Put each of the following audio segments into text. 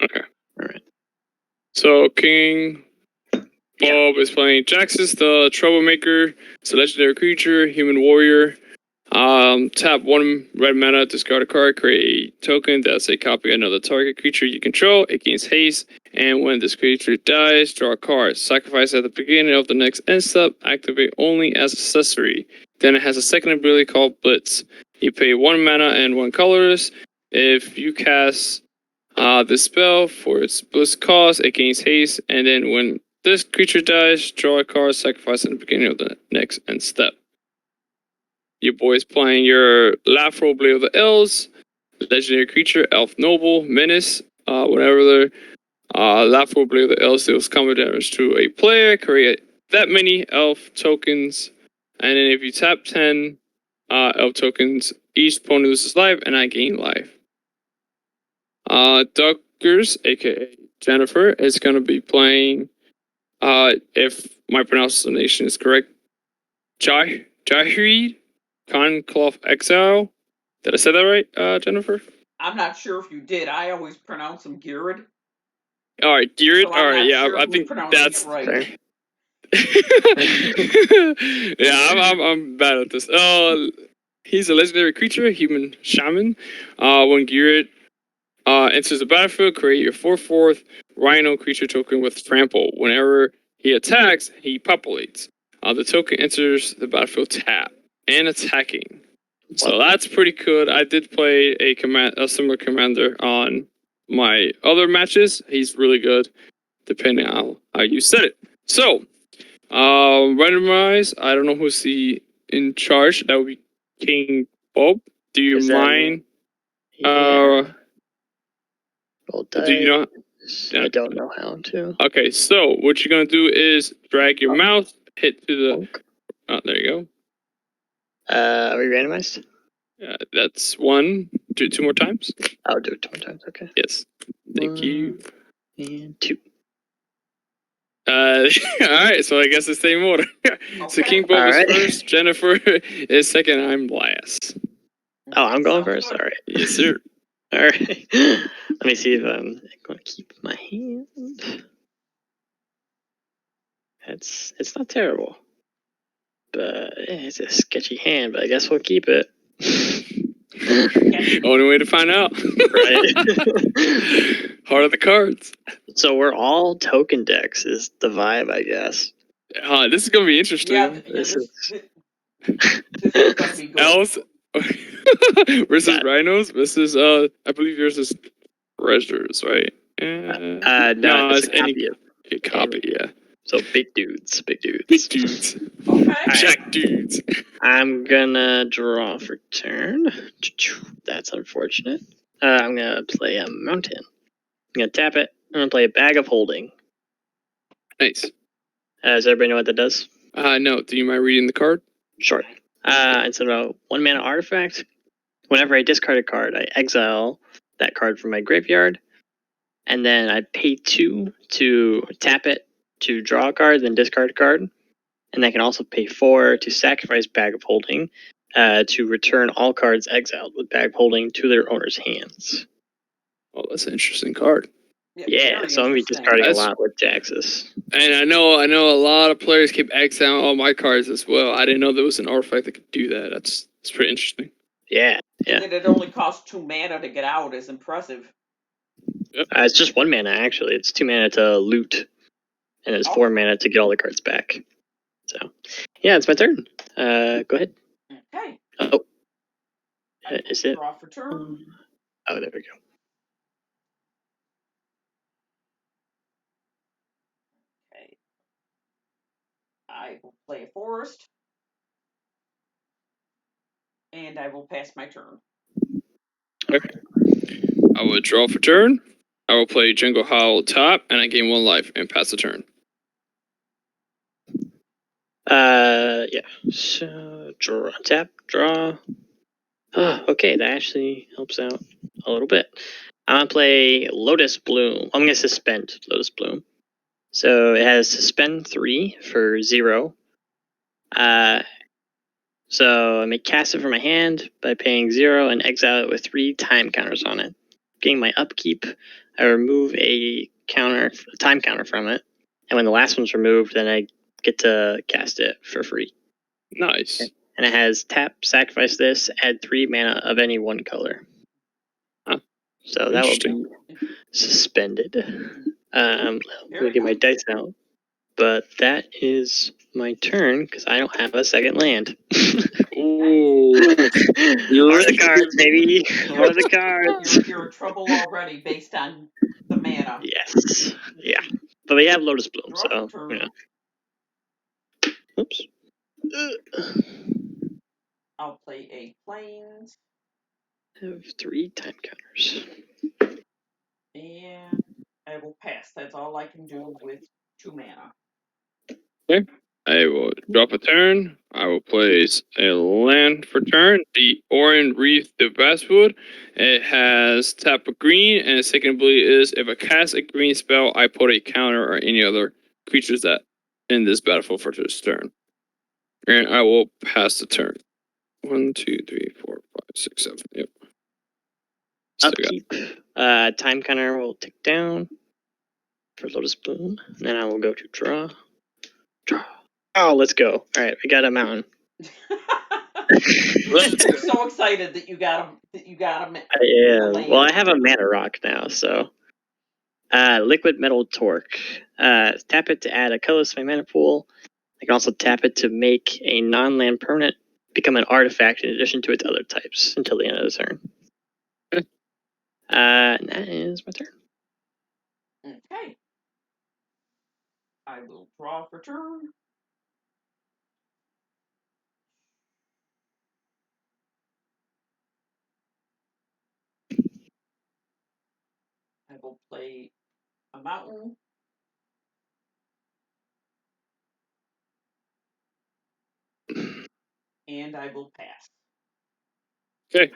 Okay. All right. So King Bob is playing Jaxus, the Troublemaker. It's a legendary creature, human warrior. Tap 1 red mana, discard a card, create a token that's a copy of another target creature you control. It gains haste, and when this creature dies, draw a card. Sacrifice at the beginning of the next end step. Activate only as accessory. Then it has a second ability called Blitz. You pay 1 mana and 1 colorless. If you cast this spell for its Blitz cost, it gains haste, and then when this creature dies, draw a card, sacrifice at the beginning of the next end step. Your boy's playing your Lateral Blade of the Elves, legendary creature, Elf Noble, Menace. Whenever the Lateral Blade of the Elves deals combat damage to a player, create that many Elf tokens, and then if you tap 10 Elf tokens, each opponent loses life, and I gain life. Duckers, aka Jennifer, is going to be playing, if my pronunciation is correct, Jahreed Conclave Exile. Did I say that right, Jennifer? I'm not sure if you did. I always pronounce them Girid. All right, Girid. So all right, yeah, sure I think that's right. yeah, I'm bad at this. He's a legendary creature, human shaman. When Girid enters the battlefield, create your 4/4 Rhino creature token with trample. Whenever he attacks, he populates. The token enters the battlefield tap and attacking. So that's pretty good. I did play a similar commander on my other matches. He's really good, depending on how you set it. So, randomize. I don't know who's in charge. That would be King Bob. Do you mind? Roll dice. Do you know? I don't know how to. Okay, so what you're gonna do is drag your mouse, hit to the. Oh, there you go. Are we randomized? That's 1. Do it 2 more times. I'll do it 2 more times. Okay. Yes. Thank you. And 2. All right, so I guess the same order. So King Bob is first, Jennifer is second, I'm last. Oh, I'm going first? All right. Yes, sir. All right. Let me see if I'm going to keep my hand. It's not terrible. But it's a sketchy hand, but I guess we'll keep it. Only way to find out. Right. Heart of the cards. So we're all token decks is the vibe, I guess. This is going to be interesting. Yeah, this is going to be good. Elves versus Rhinos versus, I believe yours is Treasures, right? No, it's a copy, yeah. So big dudes. Big dudes. Okay. Jack dudes. I'm gonna draw for turn. That's unfortunate. I'm gonna play a mountain. I'm gonna tap it. I'm gonna play a Bag of Holding. Nice. Does everybody know what that does? No. Do you mind reading the card? Sure. It's a 1 mana artifact. Whenever I discard a card, I exile that card from my graveyard, and then I pay 2 to tap it to draw a card, then discard a card. And I can also pay 4 to sacrifice Bag of Holding to return all cards exiled with Bag of Holding to their owner's hands. Oh, that's an interesting card. Yeah, so I'm going to be discarding a lot with Jaxus. And I know a lot of players keep exiling all my cards as well. I didn't know there was an artifact that could do that. That's pretty interesting. Yeah. And that it only costs 2 mana to get out is impressive. Yep. It's just 1 mana, actually. It's 2 mana to loot, and it's 4 mana to get all the cards back. So, yeah, it's my turn. Go ahead. Okay. Oh. Is it? Draw for turn. Oh, there we go. Okay. I will play a forest. And I will pass my turn. Okay. I will draw for turn. I will play Jungle Howl top, and I gain 1 life and pass the turn. Yeah. So, draw. Okay, that actually helps out a little bit. I'm going to play Lotus Bloom. I'm going to suspend Lotus Bloom. So it has suspend 3 for 0. So I may cast it from my hand by paying 0 and exile it with 3 time counters on it. getting my upkeep, I remove a time counter from it, and when the last one's removed, then I get to cast it for free. Nice. And it has tap, sacrifice this, add 3 mana of any one color. Huh. So that will be suspended. Let me get my dice out. But that is my turn because I don't have a second land. Ooh. What are the cards, baby? What are the cards? You're in trouble already based on the mana. Yes. Yeah. But we have Lotus Bloom, Draw so, for you turn. know. Oops. I'll play a plains. I have 3 time counters. And I will pass. That's all I can do with 2 mana. Okay. I will drop a turn. I will place a land for turn. The Orin Wreath the Basswood. It has tap a green, and its second ability is if I cast a green spell, I put a counter or any other creatures that in this battlefield for this turn. And I will pass the turn. 1, 2, 3, 4, 5, 6, 7. Yep. Upkeep. Time counter will tick down for Lotus Bloom. Then I will go to draw. Draw. Oh, let's go. Alright, we got a mountain. You're so excited that you got him. Yeah. Well, I have a mana rock now, so. Liquid Metal Torque. Tap it to add a colorless to my mana pool. I can also tap it to make a non-land permanent become an artifact in addition to its other types until the end of the turn. And that is my turn. Okay. I will draw for turn. I will play a mountain. And I will pass. Okay.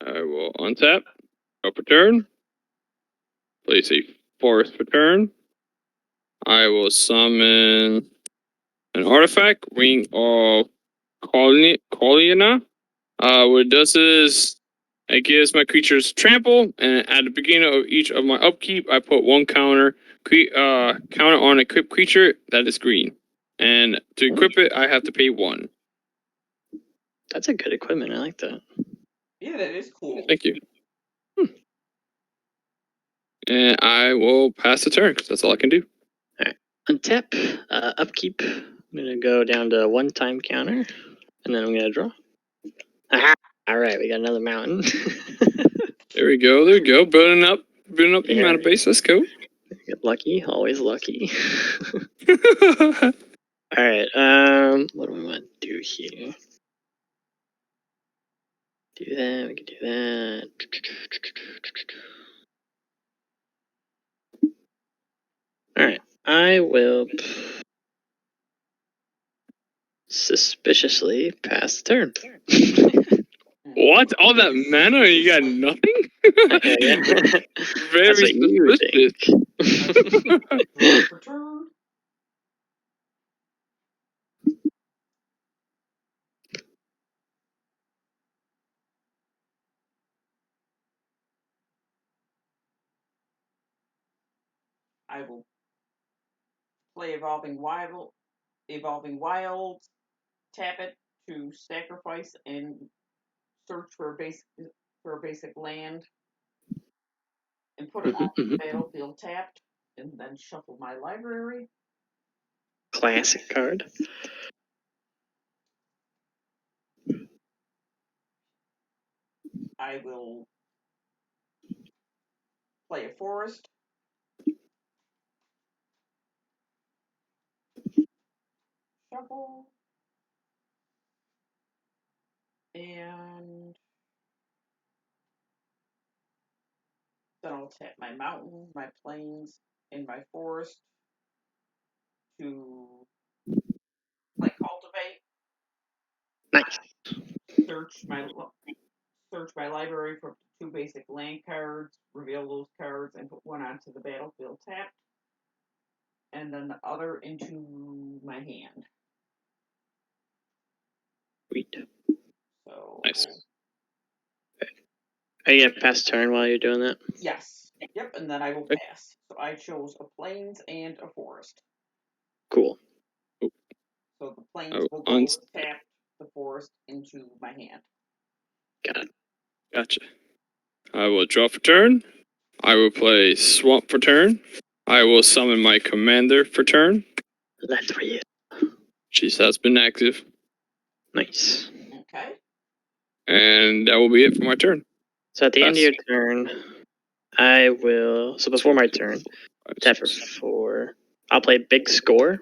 I will untap. Drop a turn. Place a forest for turn. I will summon an artifact, Ring of Qualiana. What it does is it gives my creatures trample, and at the beginning of each of my upkeep, I put 1 counter on a equipped creature that is green. And to equip it, I have to pay 1. That's a good equipment. I like that. Yeah, that is cool. Thank you. And I will pass the turn because that's all I can do. Alright. Untap, upkeep. I'm going to go down to 1 time counter, and then I'm going to draw. Aha! Alright, we got another mountain. There we go. Building up the mana base. Let's go. Get lucky, always lucky. Alright, what do we want to do here? Do that, we can do that. Alright, I will suspiciously pass the turn. What? All that mana and you got nothing? Very That's what you suspicious. Draw for turn. I will play Evolving Wild, tap it to sacrifice and search for a basic land, and put it on the battlefield tapped, and then shuffle my library. Classic card. I will play a forest. Shuffle. And then I'll tap my mountain, my plains, and my forest to play cultivate. Nice. Search my library for 2 basic land cards, reveal those cards, and put 1 onto the battlefield tapped, and then the other into my hand. Sweet. So Nice. Are you gonna pass turn while you're doing that? Yes. Yep, and then I will Okay. pass. So I chose a plains and a forest. Cool. So the plains Oh, will go tap the forest into my hand. Got it. Gotcha. I will draw for turn. I will play Swamp for turn. I will summon my commander for turn. That's for you. She has been active. Nice. Okay. And that will be it for my turn. So at the end of Pass. your turn, I will. So before my turn, tap for 4. I'll play Big Score.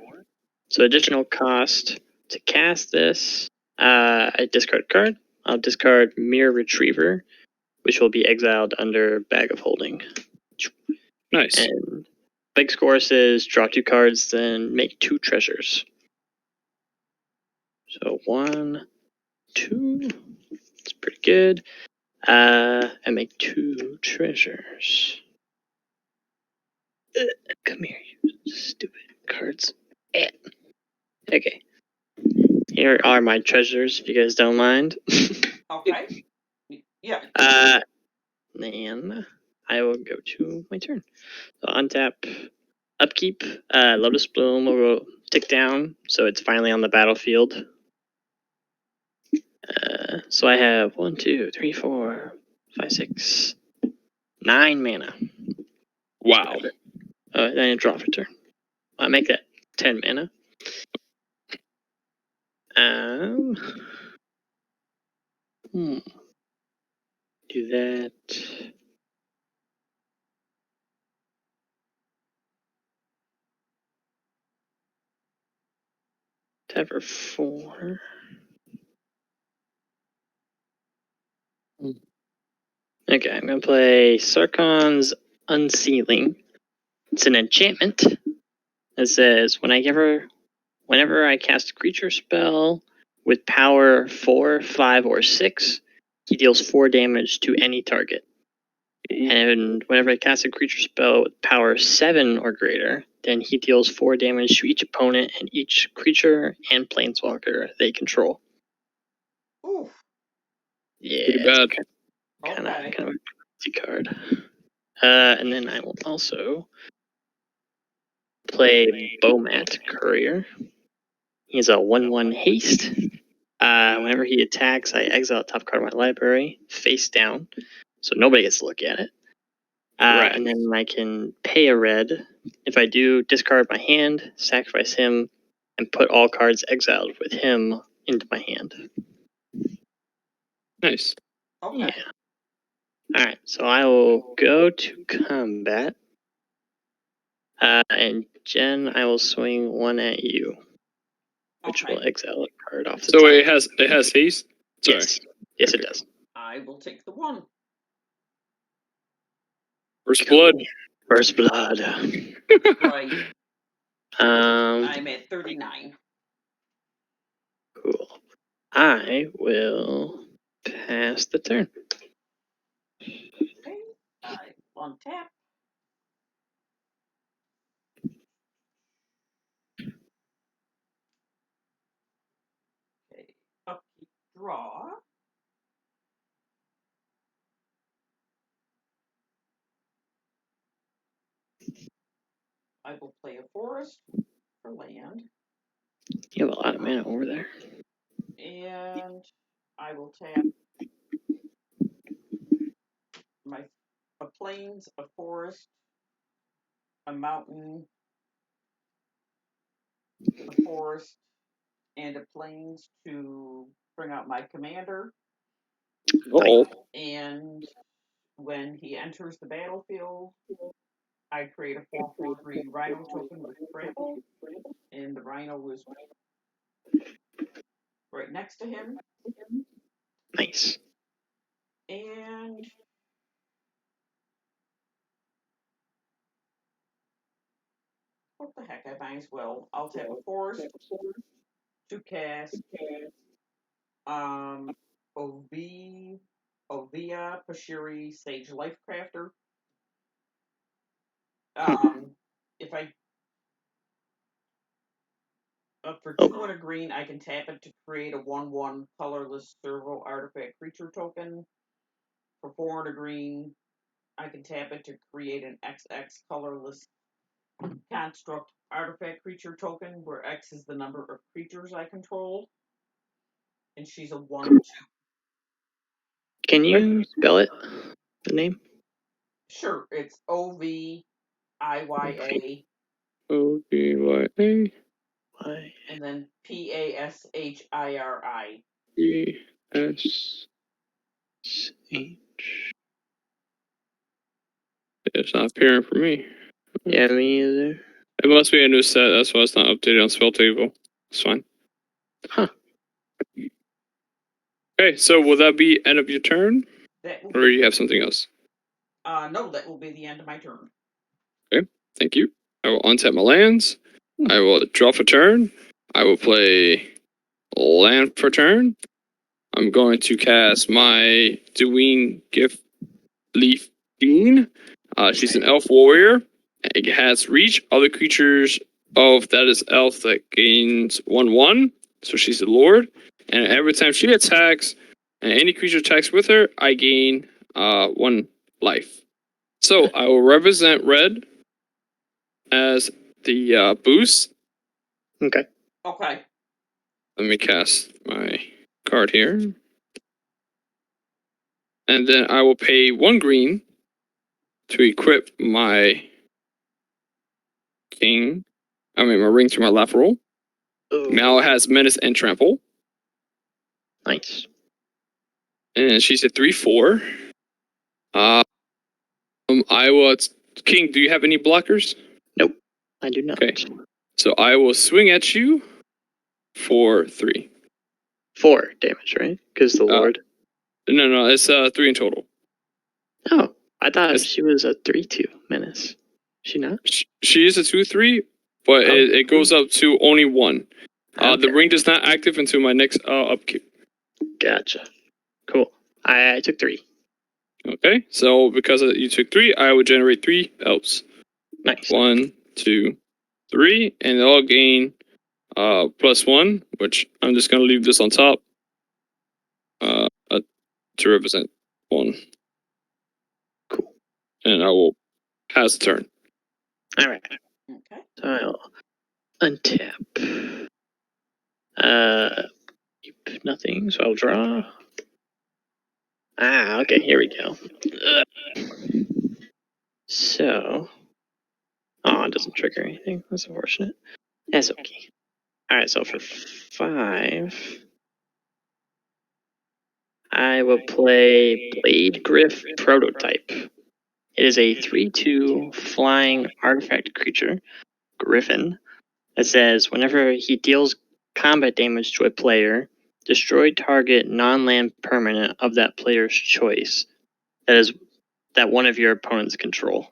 So additional cost to cast this. I discard a card. I'll discard Mirror Retriever, which will be exiled under Bag of Holding. Nice. And Big Score says draw 2 cards, then make 2 treasures. So 1, 2. It's pretty good. And make 2 treasures. Come here, you stupid cards. Okay. Here are my treasures, if you guys don't mind. Okay. Yeah. Then I will go to my turn. So untap, upkeep. Lotus Bloom will go tick down, so it's finally on the battlefield. So I have 1, 2, 3, 4, 5, 6, 9 mana. Wow. Then I draw for turn. I make that 10 mana. Do that. Tap for 4. Okay, I'm gonna play Sarkon's Unsealing. It's an enchantment. It says whenever I cast a creature spell with power 4, 5, or 6, he deals 4 damage to any target. And whenever I cast a creature spell with power 7 or greater, then he deals 4 damage to each opponent and each creature and planeswalker they control. Ooh. Yeah, Pretty bad. kind of Okay. a crazy card. And then I will also play Bowmat Courier. He's a 1/1 haste. Whenever he attacks, I exile a top card of my library face down, so nobody gets to look at it. Right. And then I can pay a red. If I do, discard my hand, sacrifice him, and put all cards exiled with him into my hand. Nice. Okay. Yeah. Alright, so I will go to combat. And Jen, I will swing 1 at you, which Okay. will exile a card off the So top. it has haste? Sorry. Yes, it does. I will take the 1. First blood. First blood. Right. I'm at 39. Cool. I will pass the turn. Okay. I untap. Okay. Upkeep draw. I will play a forest for land. You have a lot of mana over there. And I will tap a plains, a forest, a mountain, a forest, and a plains to bring out my commander. Oh. And when he enters the battlefield, I create a 4/4 green rhino token with trample, and the rhino is right next to him. Nice. And what the heck, I might as well. I'll tap a forest to cast Ovia Pashiri Sage Lifecrafter. If I for 2 and a green, I can tap it to create a 1/1 colorless servo artifact creature token. For 4 and a green, I can tap it to create an XX colorless construct artifact creature token, where X is the number of creatures I control. And she's a 1/2. Can you spell it? The name? Sure, it's OVIYA. OBYA. Why? And then PASHIRI. ES. H. It's not appearing for me. Yeah, me either. It must be a new set. That's why it's not updated on Spell Table. It's fine. Huh. Okay, so will that be end of your turn, That will or be, you have something else? no, that will be the end of my turn. Okay, thank you. I will untap my lands. I will draw for turn. I will play land for turn. I'm going to cast my Dween Gift Leaf Fiend. She's an elf warrior. It has reach. Other creatures of that is elf that gains 1/1. So she's a lord. And every time she attacks, and any creature attacks with her, I gain 1 life. So I will represent red as the boost. Okay. Okay. Let me cast my card here. And then I will pay 1 green to equip my my ring to my lateral. Ooh. Mal has menace and trample. Nice. And she's a 3/4. I will. King, do you have any blockers? Nope, I do not. Okay. So I will swing at you for 3. 4 damage, right? Because the Lord. No, it's 3 in total. Oh, I thought she was a 3/2 menace. She not? She is a 2/3, but it goes up to only 1. Okay. The ring does not active until my next upkeep. Gotcha. Cool. I took 3. Okay, so because you took 3, I will generate 3 elves. Nice. 1, 2, 3, and they all gain +1, which I'm just gonna leave this on top to represent 1. Cool. And I will pass the turn. All right. Okay. So I'll untap. Keep nothing. So I'll draw. Okay. Here we go. So, it doesn't trigger anything. That's unfortunate. That's okay. All right. So for 5, I will play Blade Griff Prototype. It is a 3/2 flying artifact creature, Griffin, that says whenever he deals combat damage to a player, destroy target non-land permanent of that player's choice. That one of your opponents control.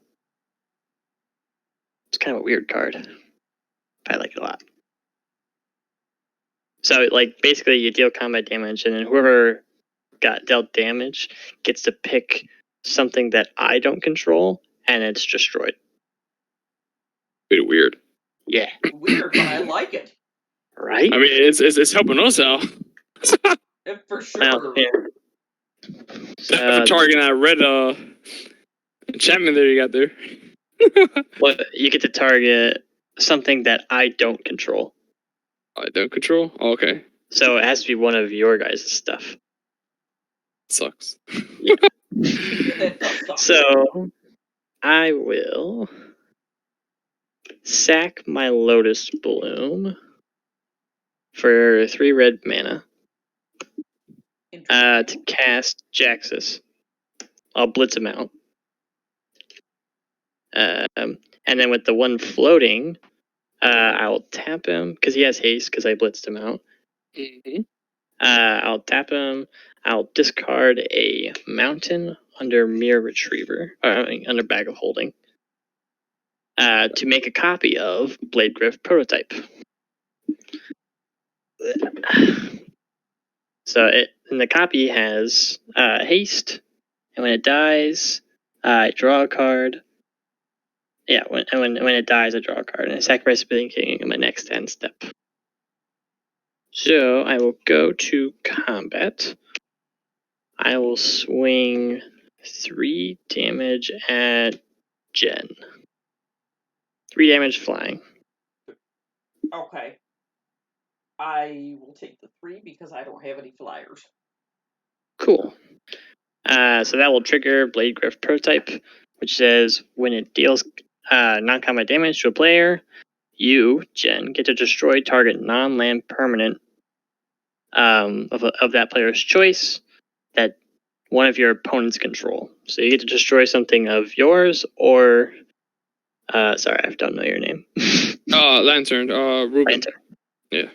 It's kind of a weird card. I like it a lot. So, like, basically, you deal combat damage, and then whoever got dealt damage gets to pick something that I don't control, and it's destroyed. Bit weird. Yeah. Weird, but I like it. Right? I mean, it's helping us out. For sure. Well, yeah. For targeting that red enchantment there you got there. Well, you get to target something that I don't control. I don't control? Oh, okay. So it has to be one of your guys' stuff. Sucks. Yeah. That does suck. So I will sack my Lotus Bloom for 3 red mana to cast Jaxus. I'll blitz him out. And then with the 1 floating, I'll tap him because he has haste because I blitzed him out. Mm-hmm. I'll tap him. I'll discard a mountain under Mirror Retriever, under Bag of Holding, to make a copy of Blade Griff Prototype. So and the copy has haste, and when it dies, I draw a card. Yeah, when it dies, I draw a card, and I sacrifice Spitting King in my next end step. So I will go to combat. I will swing 3 damage at Jen. 3 damage flying. Okay. I will take the 3 because I don't have any flyers. Cool. So that will trigger Blade Griff Prototype, which says when it deals non-combat damage to a player, you, Jen, get to destroy target non-land permanent of that player's choice that one of your opponents control. So you get to destroy something of yours or... sorry, I don't know your name. Lantern. Ruben. Lantern. Yeah.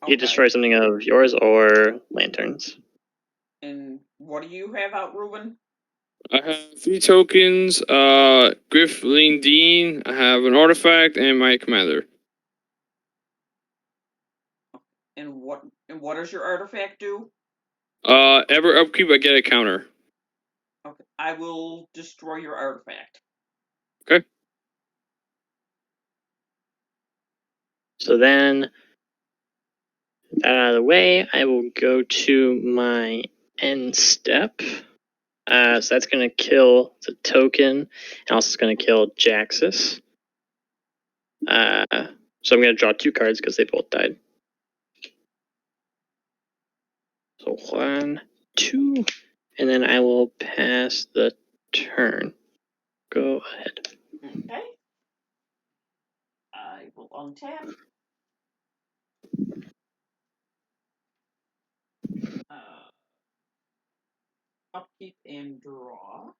You destroy something of yours or lanterns. And what do you have out, Ruben? I have 3 tokens. Griff Dean. I have an artifact and my commander. And what does your artifact do? Ever upkeep, I get a counter. Okay. I will destroy your artifact. Okay. So then, that out of the way, I will go to my end step. So that's going to kill the token, and also it's going to kill Jaxus. So I'm going to draw 2 cards because they both died. So 1, 2, and then I will pass the turn. Go ahead. Okay. I will untap. Upkeep and draw.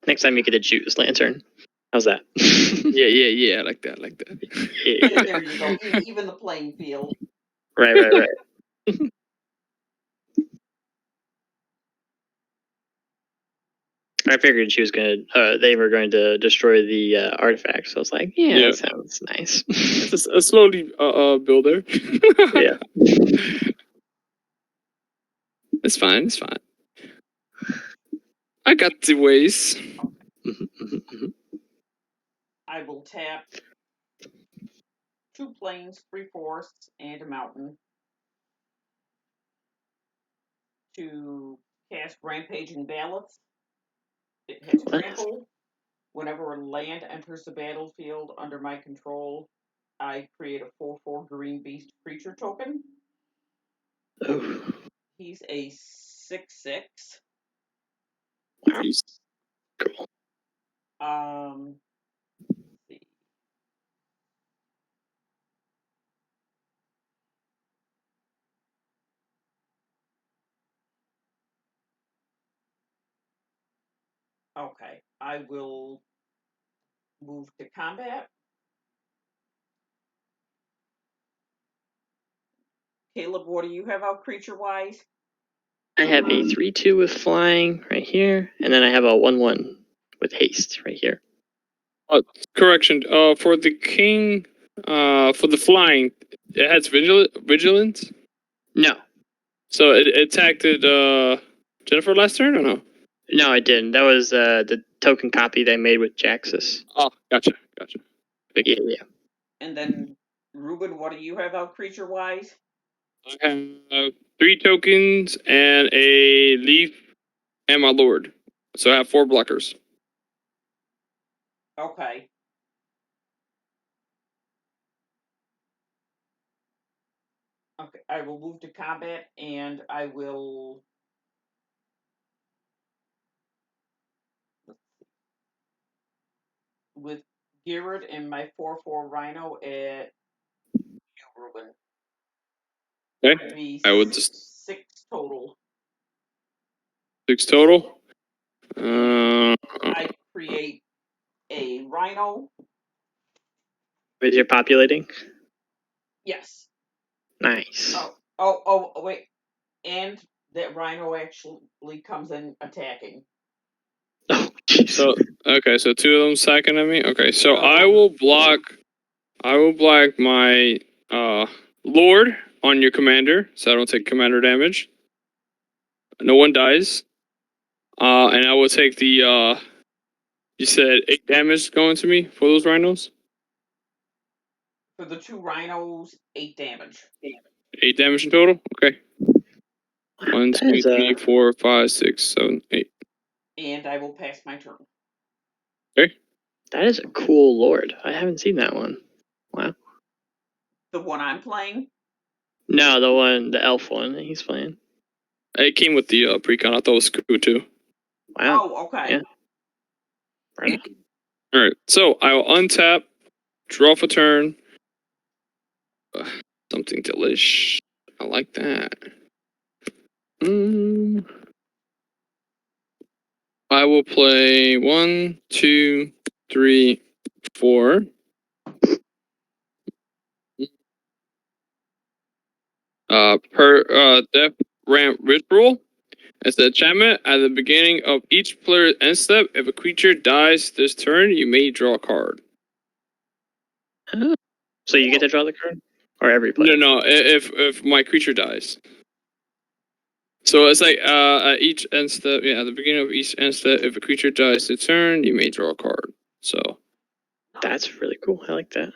Next time you get to choose Lantern. How's that? Yeah. I like that. Yeah. There you go. Even the playing field. Right. I figured she was they were going to destroy the artifact. So I was like, yeah. That sounds nice. It's a slowly builder. Yeah. It's fine. I got the ways. I will tap 2 plains, 3 forests, and a mountain to cast Rampaging Ballots. It has trample. Whenever a land enters the battlefield under my control, I create a 4/4 green beast creature token. Oh. He's a 6/6. Wow. Cool. Let's see. Okay, I will move to combat. Caleb, what do you have out creature-wise? I have a 3/2 with flying right here, and then I have a 1/1 with haste right here. Correction. For the king, for the flying, it has vigilance. No. So it attacked Jennifer last turn or no? No, I didn't. That was the token copy they made with Jaxus. Oh, gotcha. Yeah. And then, Ruben, what do you have out creature-wise? I have 3 tokens and a leaf and my lord. So I have 4 blockers. Okay. Okay, I will move to combat, and I will... with Garrett and my 4/4 Rhino at you, Ruben. Okay. I would just 6 total. 6 total. I create a Rhino. With your populating? Yes. Nice. Oh, wait. And that Rhino actually comes in attacking. Oh, jeez. So 2 of them sacking at me. Okay, so I will block my lord on your commander, so I don't take commander damage. No one dies. And I will take the you said 8 damage going to me for those rhinos? For the 2 Rhinos, 8 damage. 8 damage in total? Okay. 1, 2, is, 3, 4, 5, 6, 7, 8. And I will pass my turn. Okay. That is a cool lord. I haven't seen that one. Wow. The one I'm playing? No, the elf one that he's playing. It came with the precon. I thought it was cool too. Wow. Oh, okay. Yeah. Right. Alright, so I will untap, draw for turn. Something delish. I like that. I will play 1, 2, 3, 4. Per Death Ramp Ritual. As the enchantment, at the beginning of each player's end step, if a creature dies this turn, you may draw a card. Oh. So you get to draw the card? Or every player? No, if my creature dies. So it's like at each end step, at the beginning of each end step, if a creature dies this turn, you may draw a card. So That's really cool. I like that.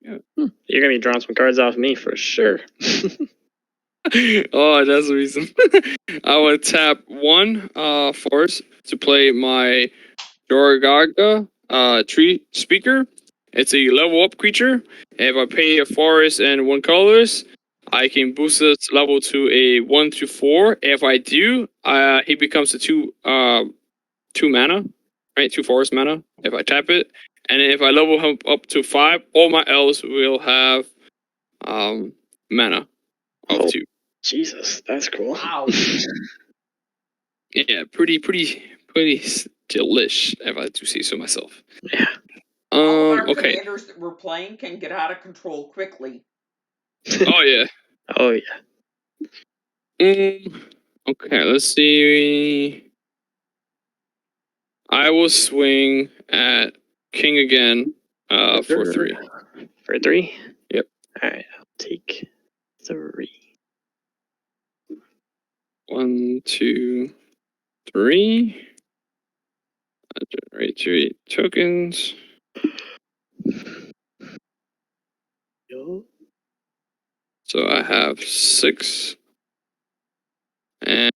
Yeah. You're going to be drawing some cards off me for sure. oh, that's the reason. I would tap 1 force to play my Doragaga Tree Speaker. It's a level up creature. If I pay a forest and 1 colors, I can boost its level to a 1 to 4. If I do, he becomes a 2 mana, right? 2 forest mana. If I tap it, and if I level him up to 5, all my elves will have mana of 2. Jesus, that's cool. Wow. Yeah, pretty delish, if I do say so myself. Yeah. All of our Okay. commanders that we're playing can get out of control quickly. Oh yeah. Oh yeah. Okay, let's see. I will swing at King again. For 3. For 3? Yep. All right, I'll take 3. 1, 2, 3. I generate 3 tokens. Yo. So I have 6. And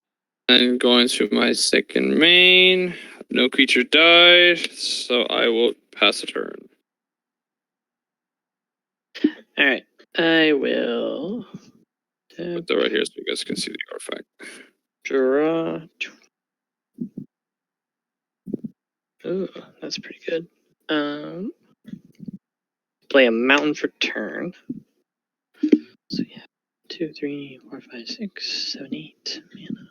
then going to my second main. No creature died, so I will pass a turn. All right, I will Put that right here so you guys can see the artifact. draw. Ooh, that's pretty good. Play a mountain for turn. So yeah, 2, 3, 4, 5, 6, 7, 8 mana.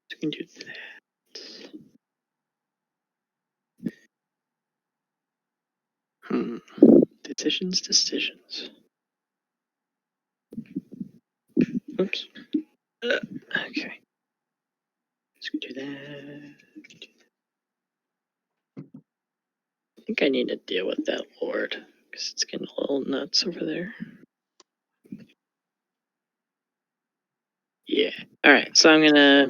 So we can do that. Decisions. Oops. Okay. So we can do that. I think I need to deal with that lord because it's getting a little nuts over there. Yeah. All right. So I'm gonna,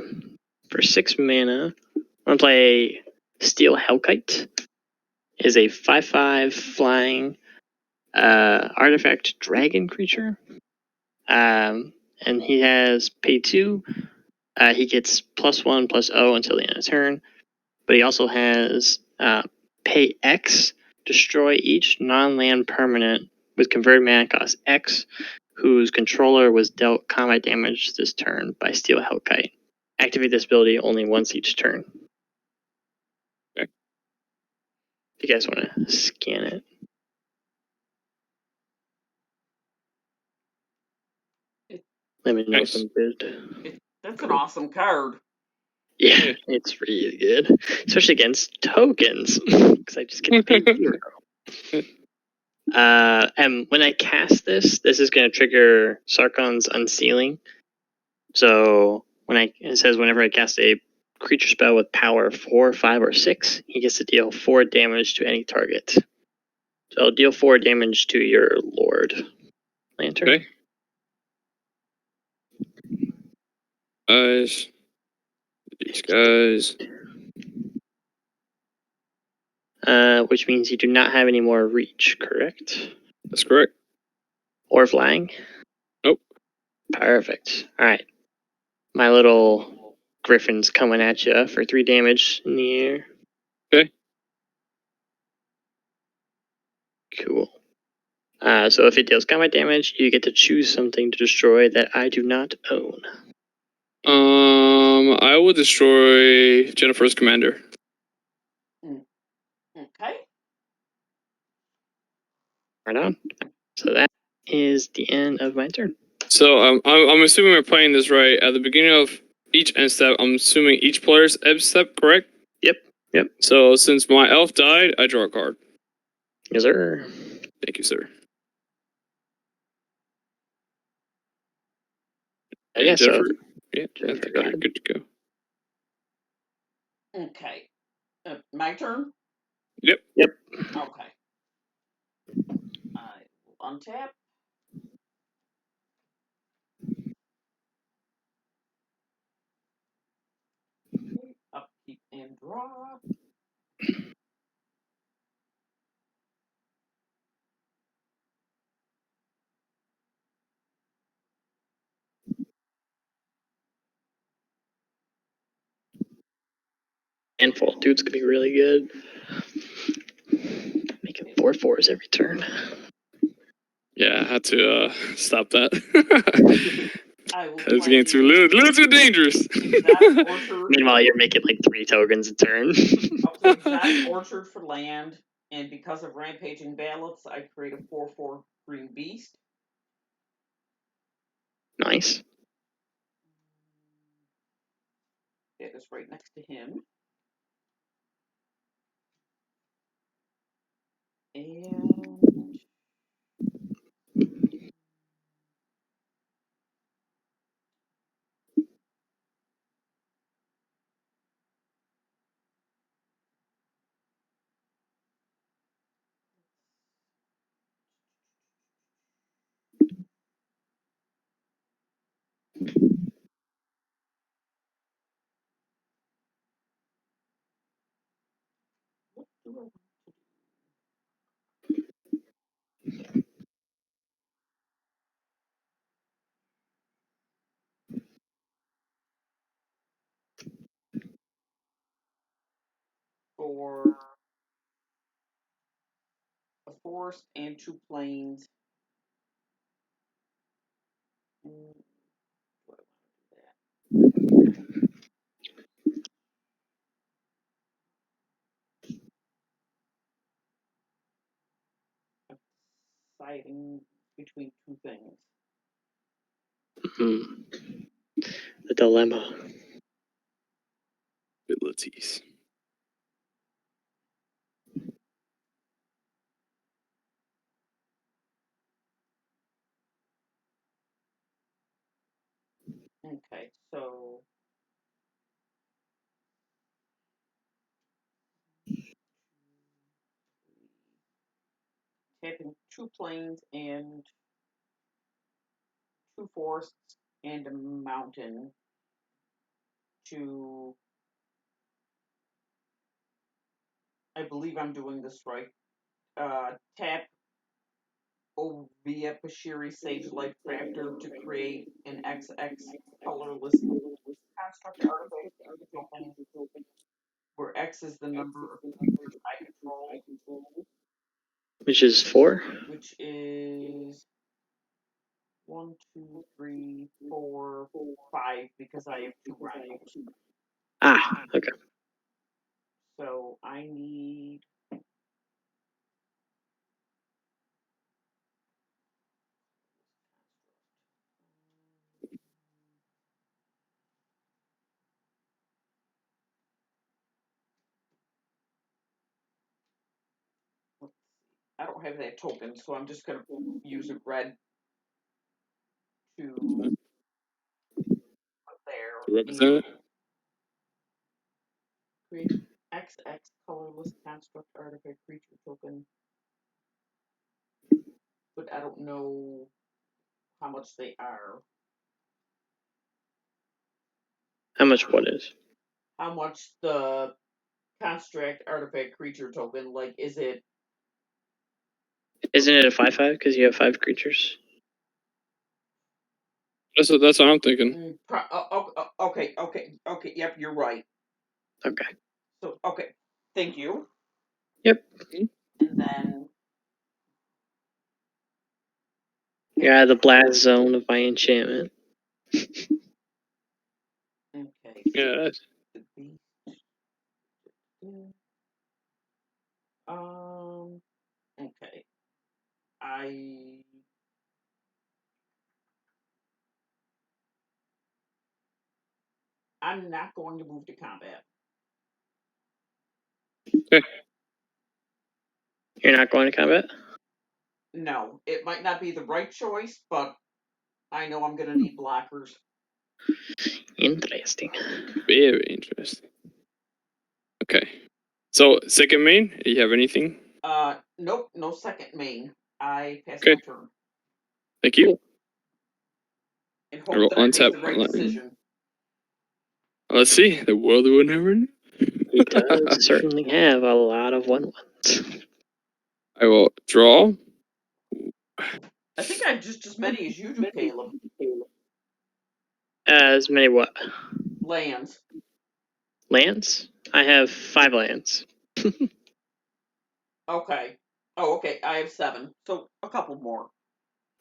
for 6 mana, I'm gonna play Steel Hellkite. It is a 5/5 flying artifact dragon creature. And he has pay 2. He gets +1/+0 until the end of the turn. But he also has pay X, destroy each non-land permanent with converted mana cost X, whose controller was dealt combat damage this turn by Steel Hellkite. Activate this ability only once each turn. Okay. If you guys want to scan it. Let me know if I'm good. That's an awesome card. Yeah, it's really good. Especially against tokens. Because I just get to pay 0. And when I cast this is going to trigger Sarkon's Unsealing. So it says whenever I cast a creature spell with power 4, 5, or 6, he gets to deal 4 damage to any target. So I'll deal 4 damage to your Lord Lantern. Okay. These guys. Which means you do not have any more reach, correct? That's correct. Or flying? Nope. Perfect. All right. My little griffin's coming at you for 3 damage in the air. Okay. Cool. So if it deals combat damage, you get to choose something to destroy that I do not own. I will destroy Jennifer's commander. Okay. Right on. So that is the end of my turn. So I'm assuming we're playing this right. At the beginning of each end step, I'm assuming each player's end step, correct? Yep. So since my elf died, I draw a card. Yes, sir. Thank you, sir. Yeah, so Jennifer, yeah, I Jennifer, think go you're ahead. good to go. Okay. My turn? Yep. Okay. I will untap. Upkeep and draw. Handful. Dude's gonna be really good. Making 4/4s every turn. Yeah, I had to stop that. I will It's play getting too little too dangerous. Exotic Orchard. Meanwhile, you're making like 3 tokens a turn. I'll play Exotic Orchard for land, and because of Rampaging Ballots, I create a 4/4 green beast. Nice. It is right next to him. And what do I want to for a forest and 2 plains? Do I want to do that? I'm deciding between 2 things. The dilemma. Abilities. Okay, so tapping 2 plains and 2 forests and a mountain to, I believe I'm doing this right. Tap Ovia Bashiri Sage Life Crafter to create an XX colorless construct artifact token, where X is the number of creatures I control, Which is 4? which is 1, 2, 3, 4, 5, because I have 2 rhinos. Okay. So I need I don't have that token, so I'm just going to use a red to put there. To represent it. Create XX colorless construct artifact creature token. But I don't know how much they are. How much what is? how much the construct artifact creature token, like, is it? Isn't it a 5/5 because you have 5 creatures? That's what I'm thinking. Okay, yep, you're right. Okay. So, okay, thank you. Yep. And then, You're out of the blast zone of my enchantment. okay. Yeah. Okay. I'm not going to move to combat. Okay. You're not going to combat? No, it might not be the right choice, but I know I'm going to need blockers. Interesting. Very interesting. Okay. So second main, do you have anything? Nope, no second main. I pass Okay. my turn Thank you. and I hope will that I make untap the right online. decision. Let's see. The world will never know. He does certainly have a lot of 1/1s. I will draw. I think I have just as many as you do, Caleb. As many what? Lands. Lands? I have 5 lands. Okay. Oh, okay. I have 7, so a couple more.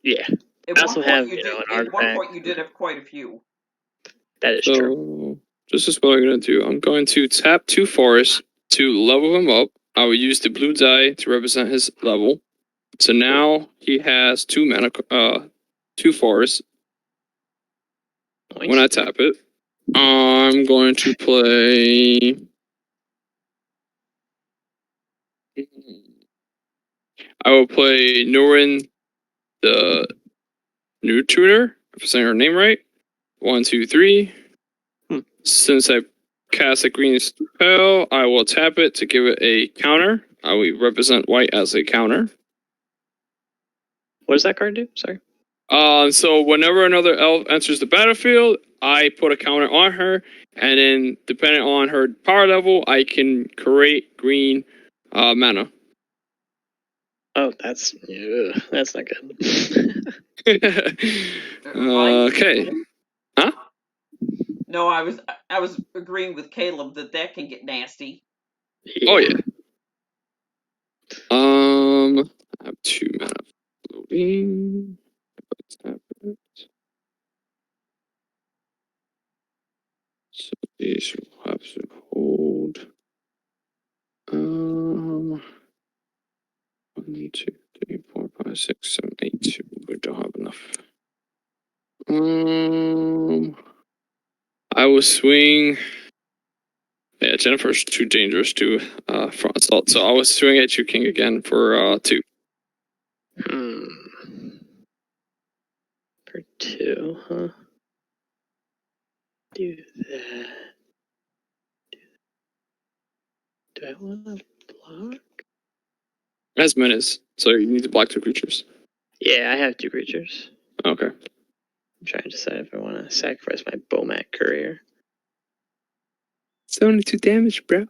Yeah. At I one also point, have, you did. an At one artifact. point, you did have quite a few. That is true. So this is what I'm going to do. I'm going to tap 2 forests to level him up. I will use the blue die to represent his level. So now he has 2 mana, 2 forests. Nice. When I tap it, I'm going to play. I will play Norin, the new tutor, if I'm saying her name right. 1, 2, 3. Since I cast a green spell, I will tap it to give it a counter. I will represent white as a counter. What does that card do? Sorry. So whenever another elf enters the battlefield, I put a counter on her, and then depending on her power level, I can create green mana. Oh, that's not good. Right? Okay. Huh? No, I was agreeing with Caleb that can get nasty. Yeah. Oh yeah. I have 2 mana floating. Tap it. So these will have to hold. 1, 2, 3, 4, 5, 6, 7, 8. We don't have enough. I will swing. Yeah, Jennifer's too dangerous to front assault, so I will swing at you, King, again for 2. For 2, huh? Do that. Do I want to block? As menace, so you need to block 2 creatures. Yeah, I have 2 creatures. Okay. I'm trying to decide if I want to sacrifice my Bomat Courier. 72 damage, bro.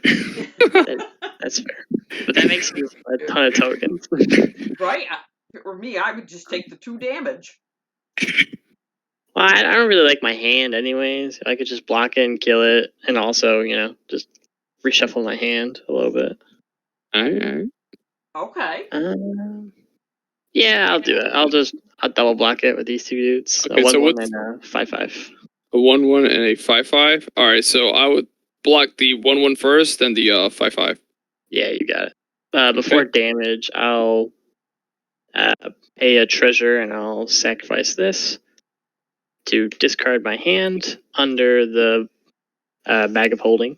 That's fair. But that makes you a ton of tokens. Right? If it were me, I would just take the 2 damage. Well, I don't really like my hand anyways. I could just block it and kill it, and also, just reshuffle my hand a little bit. Alright. Okay. Yeah, I'll do it. I'll double block it with these 2 dudes. Okay, so 1/1 what's and a 5/5. a 1/1 and a 5/5? Alright, so I would block the 1/1 first, then the 5/5. Yeah, you got it. Before damage, I'll pay a treasure and I'll sacrifice this to discard my hand under the bag of holding.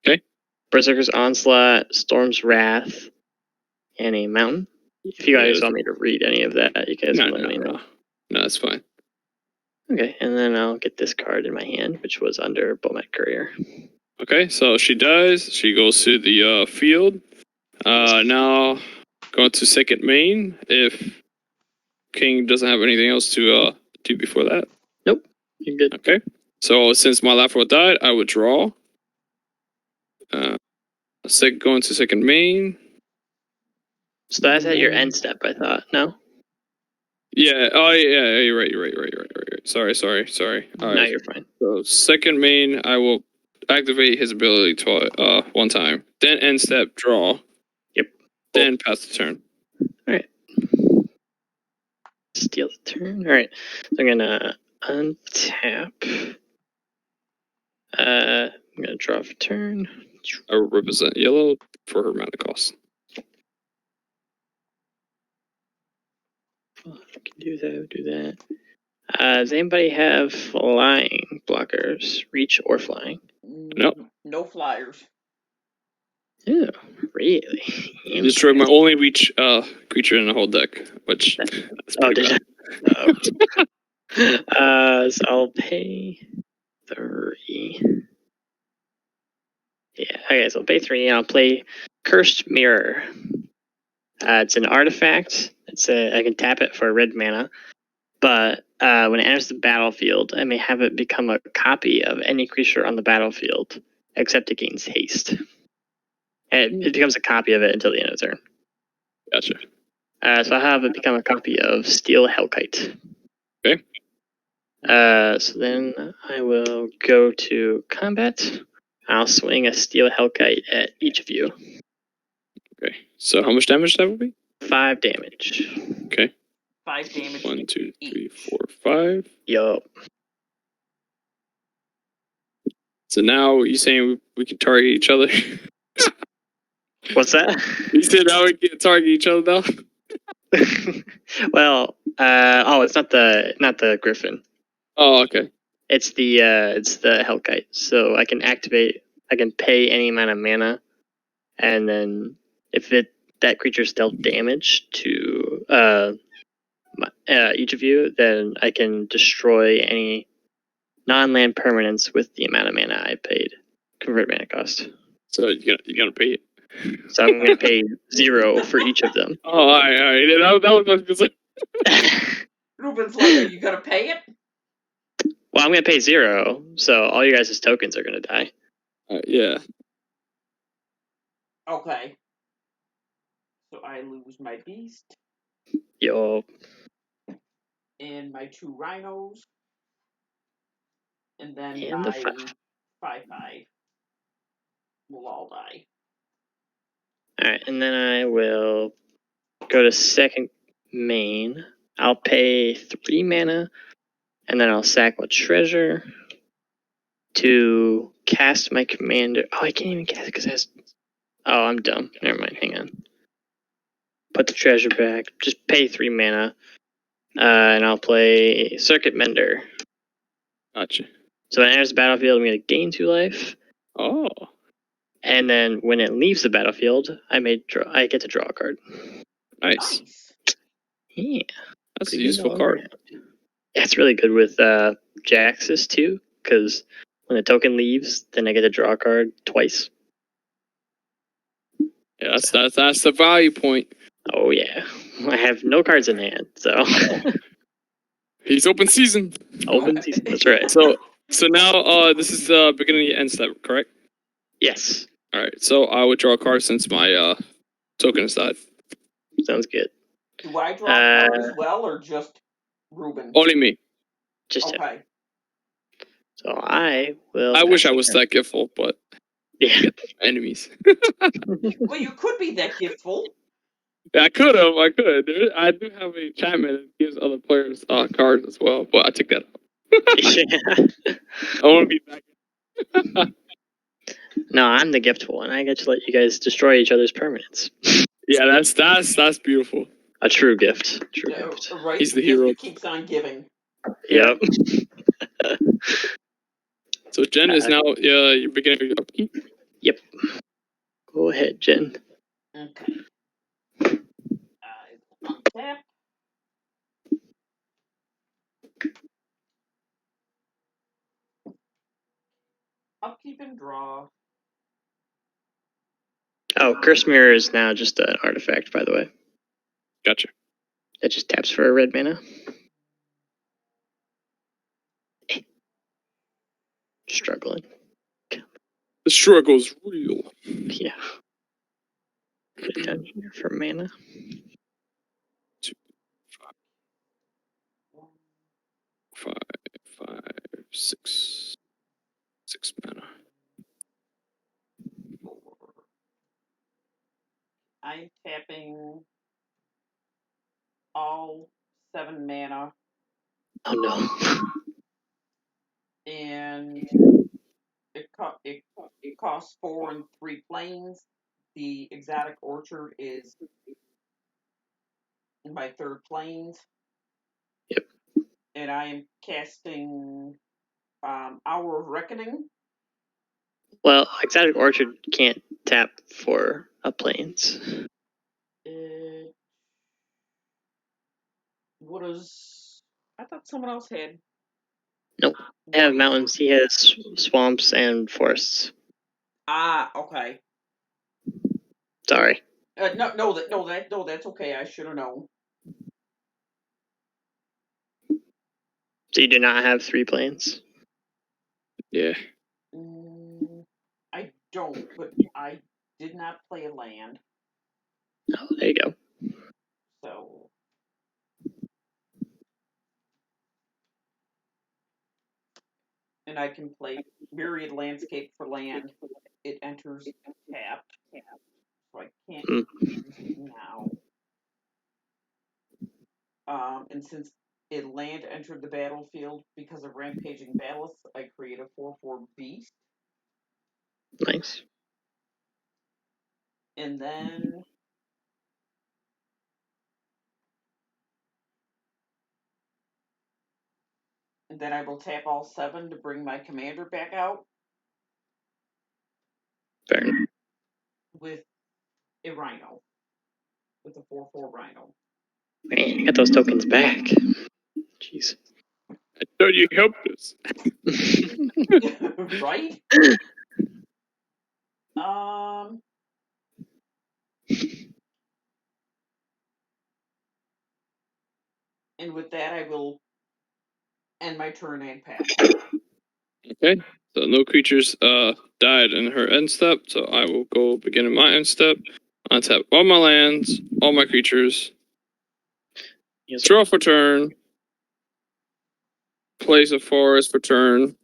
Okay. Berserker's Onslaught, Storm's Wrath, and a mountain. If you guys want me to read any of that, you guys can let me know. No, that's fine. Okay, and then I'll get this card in my hand, which was under Bomat Courier. Okay, so she dies. She goes to the field. Now, going to second main. If King doesn't have anything else to do before that. Nope, you're good. Okay. So since my last roll died, I would draw. Go into second main. So that's at your end step, I thought. No? Yeah. Oh yeah. You're right. Sorry. All No, right. you're fine. So second main, I will activate his ability one time. Then end step, draw. Yep. Then pass the turn. Steal the turn. All right. So I'm gonna untap. I'm gonna draw for turn. I represent yellow for her mana cost. I can do that. Does anybody have flying blockers? Reach or flying? No. No flyers. Oh, really? Destroyed my only reach creature in the whole deck, which that's pretty bad. So I'll pay 3. Yeah, okay, so I'll pay 3 and I'll play Cursed Mirror. It's an artifact. I can tap it for red mana, but when it enters the battlefield, I may have it become a copy of any creature on the battlefield, except it gains haste. And it becomes a copy of it until the end of the turn. Gotcha. So I'll have it become a copy of Steel Hellkite. Okay. So then I will go to combat. I'll swing a Steel Hellkite at each of you. Okay. So how much damage that would be? 5 damage. Okay. 5 damage. 1, 2, 3, 4, 5. Yup. So now you're saying we can target each other? What's that? You said now we can target each other now? Well, it's not the Griffin. Oh, okay. It's the Hellkite. So I can pay any amount of mana, and then if that creature's dealt damage to each of you, then I can destroy any non-land permanents with the amount of mana I paid. Convert mana cost. So you're gonna pay it. So I'm going to pay 0 for each of them. Oh, all right. That was my concern. Ruben's like, are you gonna pay it? Well, I'm going to pay 0, so all you guys' tokens are going to die. Yeah. Okay. So I lose my beast Yo. and my 2 rhinos. And then And the 5/5 will all die. Alright, and then I will go to second main. I'll pay 3 mana, and then I'll sack a treasure to cast my commander. Oh, I can't even cast it because it has... Oh, I'm dumb. Never mind, hang on. Put the treasure back. Just pay 3 mana. And I'll play Circuit Mender. Gotcha. So when it enters the battlefield, I'm going to gain 2 life. Oh. And then when it leaves the battlefield, I get to draw a card. Nice. Yeah. That's a useful card. Yeah, it's really good with Jaxus too, because when the token leaves, then I get to draw a card twice. Yeah, that's the value point. Oh yeah. I have no cards in hand, so He's open season. open season. That's right. So now this is the beginning of the end step, correct? Yes. All right. So I would draw a card since my token is died. Sounds good. Do I draw a card as well, or just Ruben? Only me. Just him. Okay. So I will. I wish I was that giftful, but yeah. Enemies. Well, you could be that giftful. Yeah, I could. I do have a enchantment that gives other players cards as well, but I took that out. Yeah. I want to be back. No, I'm the giftful one. I get to let you guys destroy each other's permanents. Yeah, that's beautiful. A true gift. True gift. Right. He's the gift hero. that keeps on giving. Yep. So Jen is now you're beginning your upkeep. Yep. Go ahead, Jen. Okay. I will untap. Upkeep and draw. Oh, Curse Mirror is now just an artifact, by the way. Gotcha. It just taps for a red mana. Struggling. The struggle's real. Yeah. Put it down here for mana. 5, 5, 6. 6 mana. I'm tapping all 7 mana, Oh no. and it costs 4 and 3 planes. The exotic orchard is in my 3rd planes. Yep. And I am casting Hour of Reckoning. Well, Exotic Orchard can't tap for a plains. What is? I thought someone else had. Nope. They have mountains. He has swamps and forests. Ah, okay. Sorry. No, that's okay. I should have known. So you do not have 3 plains? Yeah. I don't, but I did not play a land. Oh, there you go. So. And I can play Myriad Landscape for land. It enters tapped. So I can't use it now. And since a land entered the battlefield because of rampaging battalists, I create a 4/4 beast. Nice. And then I will tap all 7 to bring my commander back out. Fair enough. With a rhino. With a 4/4 rhino. Man, you got those tokens back. Jeez. I thought you helped us. Right? And with that, I will end my turn and pass. Okay. So no creatures died in her end step, so I will go begin in my end step. Untap all my lands, all my creatures. Yes. Draw for turn. Place a forest for turn.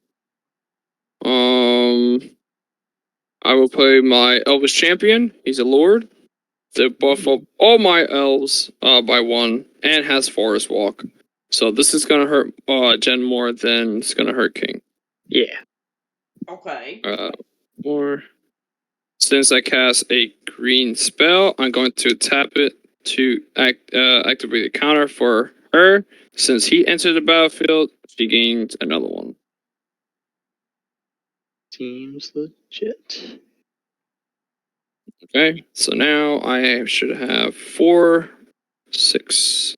I will play my Elvish Champion. He's a lord. To buff up all my elves by 1 and has Forest Walk. So this is gonna hurt Jen more than it's gonna hurt King. Yeah. Okay. Or since I cast a green spell, I'm going to tap it to activate a counter for her. Since he entered the battlefield, she gains another one. Seems legit. Okay, so now I should have 4, 6.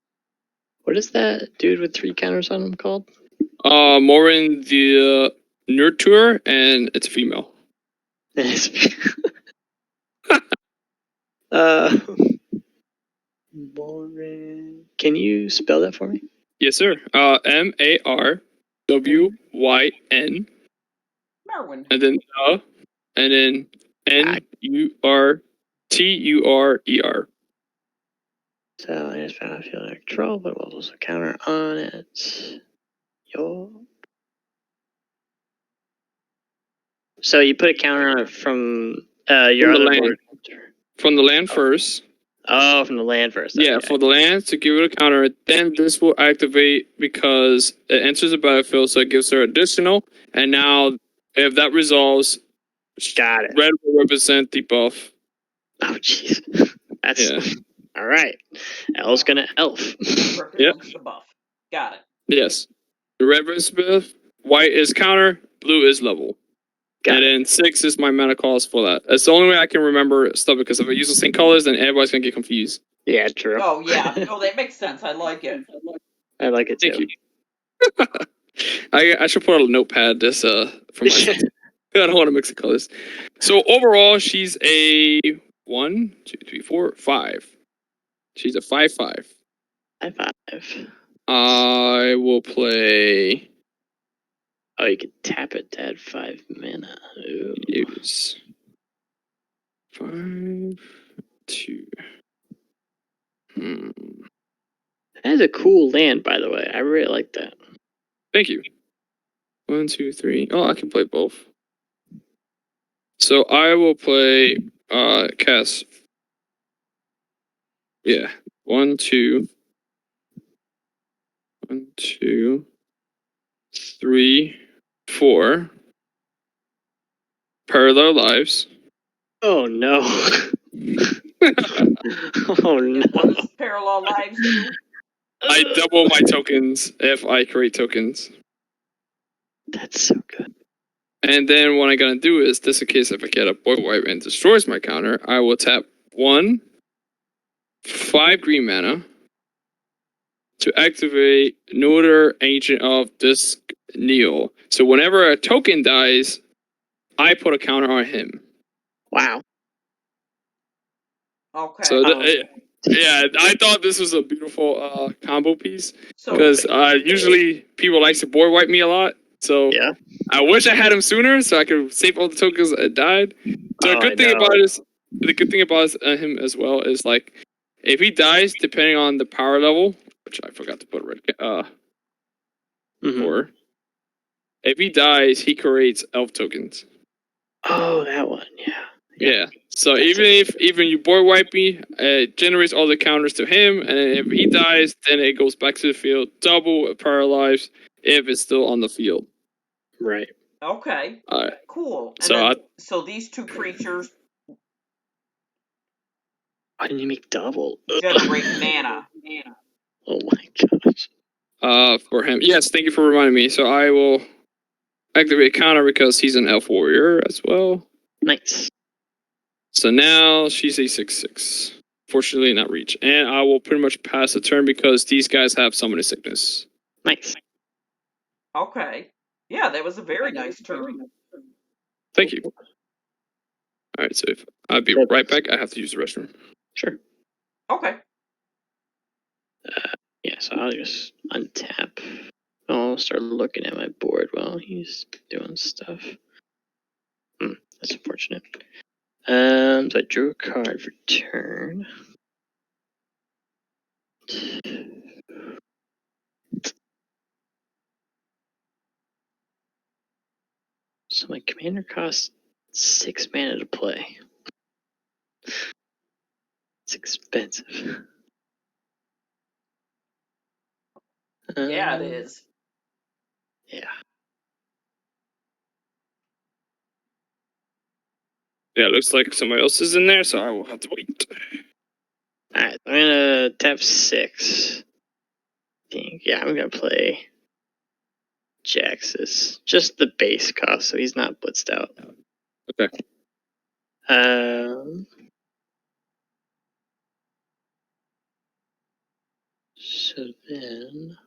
What is that dude with 3 counters on him called? Morin the Nurture, and it's a female. Morin. Can you spell that for me? Yes, sir. MARWYN. Marwin. And then and then NURTURER. So I just found out feeling like troll, but we'll also counter on it. Yo. So you put a counter on it from your From the other land. board. From the land first. Oh, from the land first. Yeah, Okay. for the land to give it a counter. Then this will activate because it enters the battlefield, so it gives her additional. And now, if that resolves, Got it. red will represent the buff. Oh, jeez. That's Yeah. all right. Elf's gonna elf. Represents the buff. Got it. Yes. The red is buff, white is counter, blue is level. Got and it. then 6 is my mana cost for that. That's the only way I can remember stuff because if I use the same colors, then everybody's gonna get confused. Yeah, true. Oh yeah. No, that makes sense. I like it. I like it too. Thank you. I should put a notepad this for myself. I don't want to mix the colors. So overall, she's a 1, 2, 3, 4, 5. She's a 5/5. High five. I will play Oh, you can tap it to add 5 mana. Ooh. Use 5, 2. That is a cool land, by the way. I really like that. Thank you. 1, 2, 3. Oh, I can play both. So I will play cast. Yeah. 1, 2. 1, 2, 3, 4. Parallel lives. Oh no. Oh no. And what does parallel lives do? I double my tokens if I create tokens. That's so good. And then what I'm gonna do is, just in case if I get a board wipe and destroys my counter, I will tap 1, 5 green mana to activate Neuter Agent of Disc Neil. So whenever a token dies, I put a counter on him. Wow. Okay. So yeah, I thought this was a beautiful combo piece because usually people like to board wipe me a lot. So Yeah. I wish I had him sooner so I could save all the tokens that died. So the good thing about him as well is like if he dies, depending on the power level, which I forgot to put for. If he dies, he creates elf tokens. Oh, that one, yeah. Yeah. So even you board wipe me, it generates all the counters to him, and if he dies, then it goes back to the field, double paralyzed if it's still on the field. Right. Okay. All right. Cool. And So so these two creatures Why didn't you make double? generate mana. Oh my gosh. For him, yes. Thank you for reminding me. So I will activate counter because he's an elf warrior as well. Nice. So now she's a 6/6. Fortunately, not reach, and I will pretty much pass the turn because these guys have summoning sickness. Nice. Okay. Yeah, that was a very nice turn. Thank you. All right, so I'll be right back. I have to use the restroom. Sure. Okay. Yeah, so I'll just untap. I'll start looking at my board while he's doing stuff. That's unfortunate. So I drew a card for turn. So my commander costs 6 mana to play. It's expensive. Yeah, it is. Yeah. Yeah, it looks like somebody else is in there, so I will have to wait. Alright, I'm gonna tap 6. Yeah, I'm gonna play Jaxus. Just the base cost, so he's not blitzed out. Okay. So then...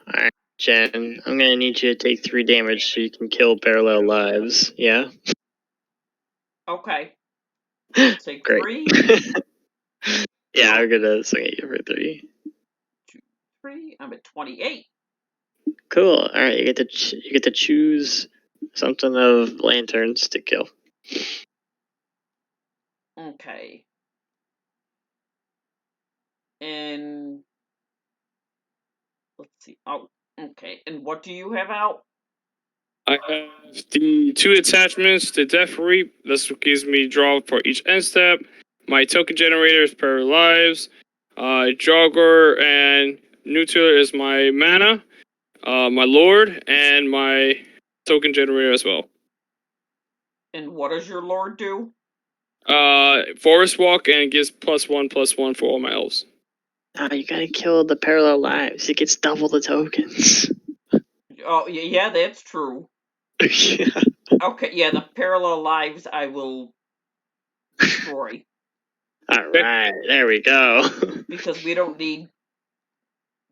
Alright, Jen, I'm gonna need you to take 3 damage so you can kill parallel lives, yeah? Okay. I'll take Great. 3. Yeah, I'm gonna swing at you for 3. 2, 3. I'm at 28. Cool. Alright, you get to choose something of lanterns to kill. Okay. And let's see. Oh, okay. And what do you have out? I have the 2 attachments, the Death Reap. This gives me draw for each end step. My token generator is per lives. Jogger and Nutular is my mana, my lord, and my token generator as well. And what does your lord do? Forest Walk and gives +1/+1 for all my elves. Oh, you gotta kill the parallel lives. It gets double the tokens. Oh, yeah, that's true. Yeah. Okay, yeah, the parallel lives I will destroy. Alright, there we go. Because we don't need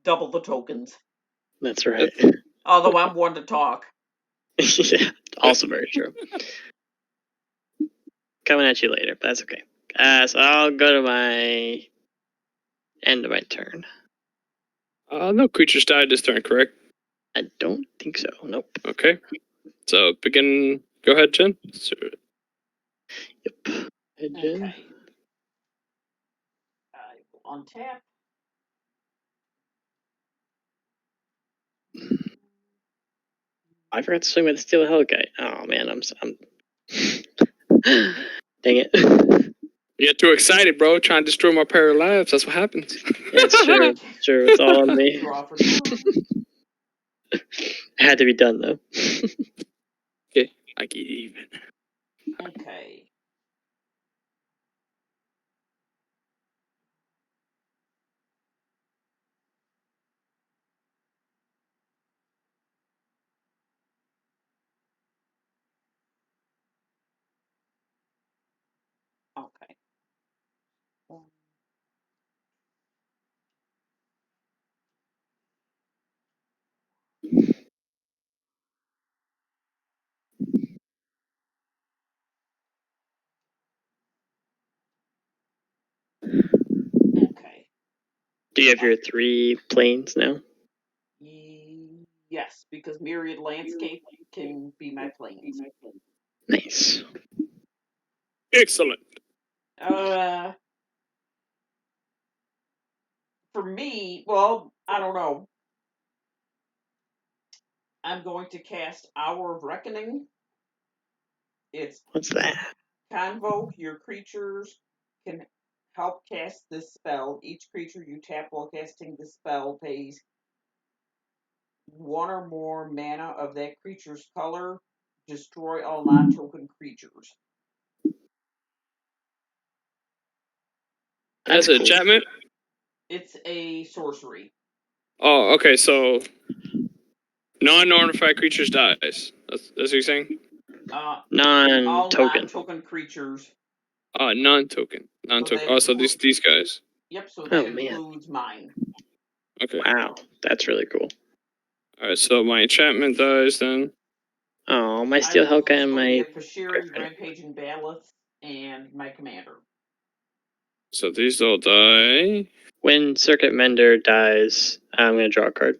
double the tokens. That's right. Although I'm one to talk. Yeah, also very true. Coming at you later, but that's okay. So I'll go to my end of my turn. No creatures died this turn, correct? I don't think so. Nope. Okay. So begin. Go ahead, Jen. Yep. Hey, Jen. Okay. I will untap. I forgot to swing with the Steel Hellkite. Oh man, I'm dang it. You get too excited, bro. Trying to destroy my pair of lives. That's what happens. Yeah, it's true. It's true. It's all on me. Draw for turn. It had to be done though. Okay, I get even. Okay. Okay. Okay. Do you have your 3 planes now? Yes, because Myriad Landscape can be my planes. Nice. Excellent. For me, well, I don't know. I'm going to cast Hour of Reckoning. It's What's that? Convoke. Your creatures can help cast this spell. Each creature you tap while casting the spell pays 1 or more mana of that creature's color. Destroy all non-token creatures. That's an enchantment? It's a sorcery. Oh, okay, so non-artifact creatures dies. That's what you're saying? All Non-token. non-token creatures. Non-token. Non-token. that Oh, so these guys. Yep, so Oh, that man. includes mine. Okay. Wow, that's really cool. Alright, so my enchantment dies then. Oh, my Steel Hellkite and my... Pashiri, Rampaging Ballast, and my commander. So these all die. When Circuit Mender dies, I'm going to draw a card.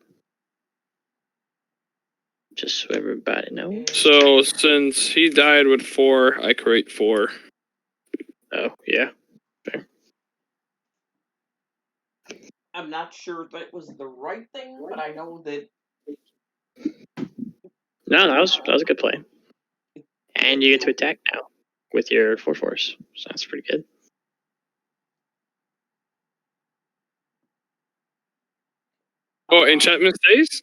Just so everybody knows. So since he died with 4, I create 4. Oh, yeah. Fair. I'm not sure if that was the right thing, but I know that. No, that was a good play. And you get to attack now with your 4/4s. So that's pretty good. Oh, enchantment stays?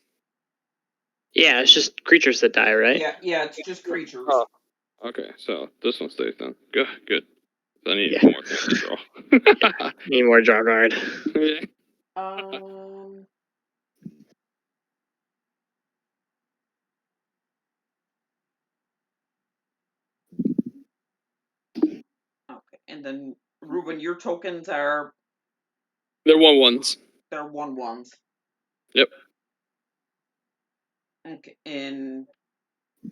Yeah, it's just creatures that die, right? Yeah, it's just creatures. Oh. Okay, so this one stays then. Good. I need Yeah. more things to draw. Need more draw guard. Yeah. Okay, and then Ruben, your tokens are They're 1/1s. they're 1/1s. Yep. Okay, and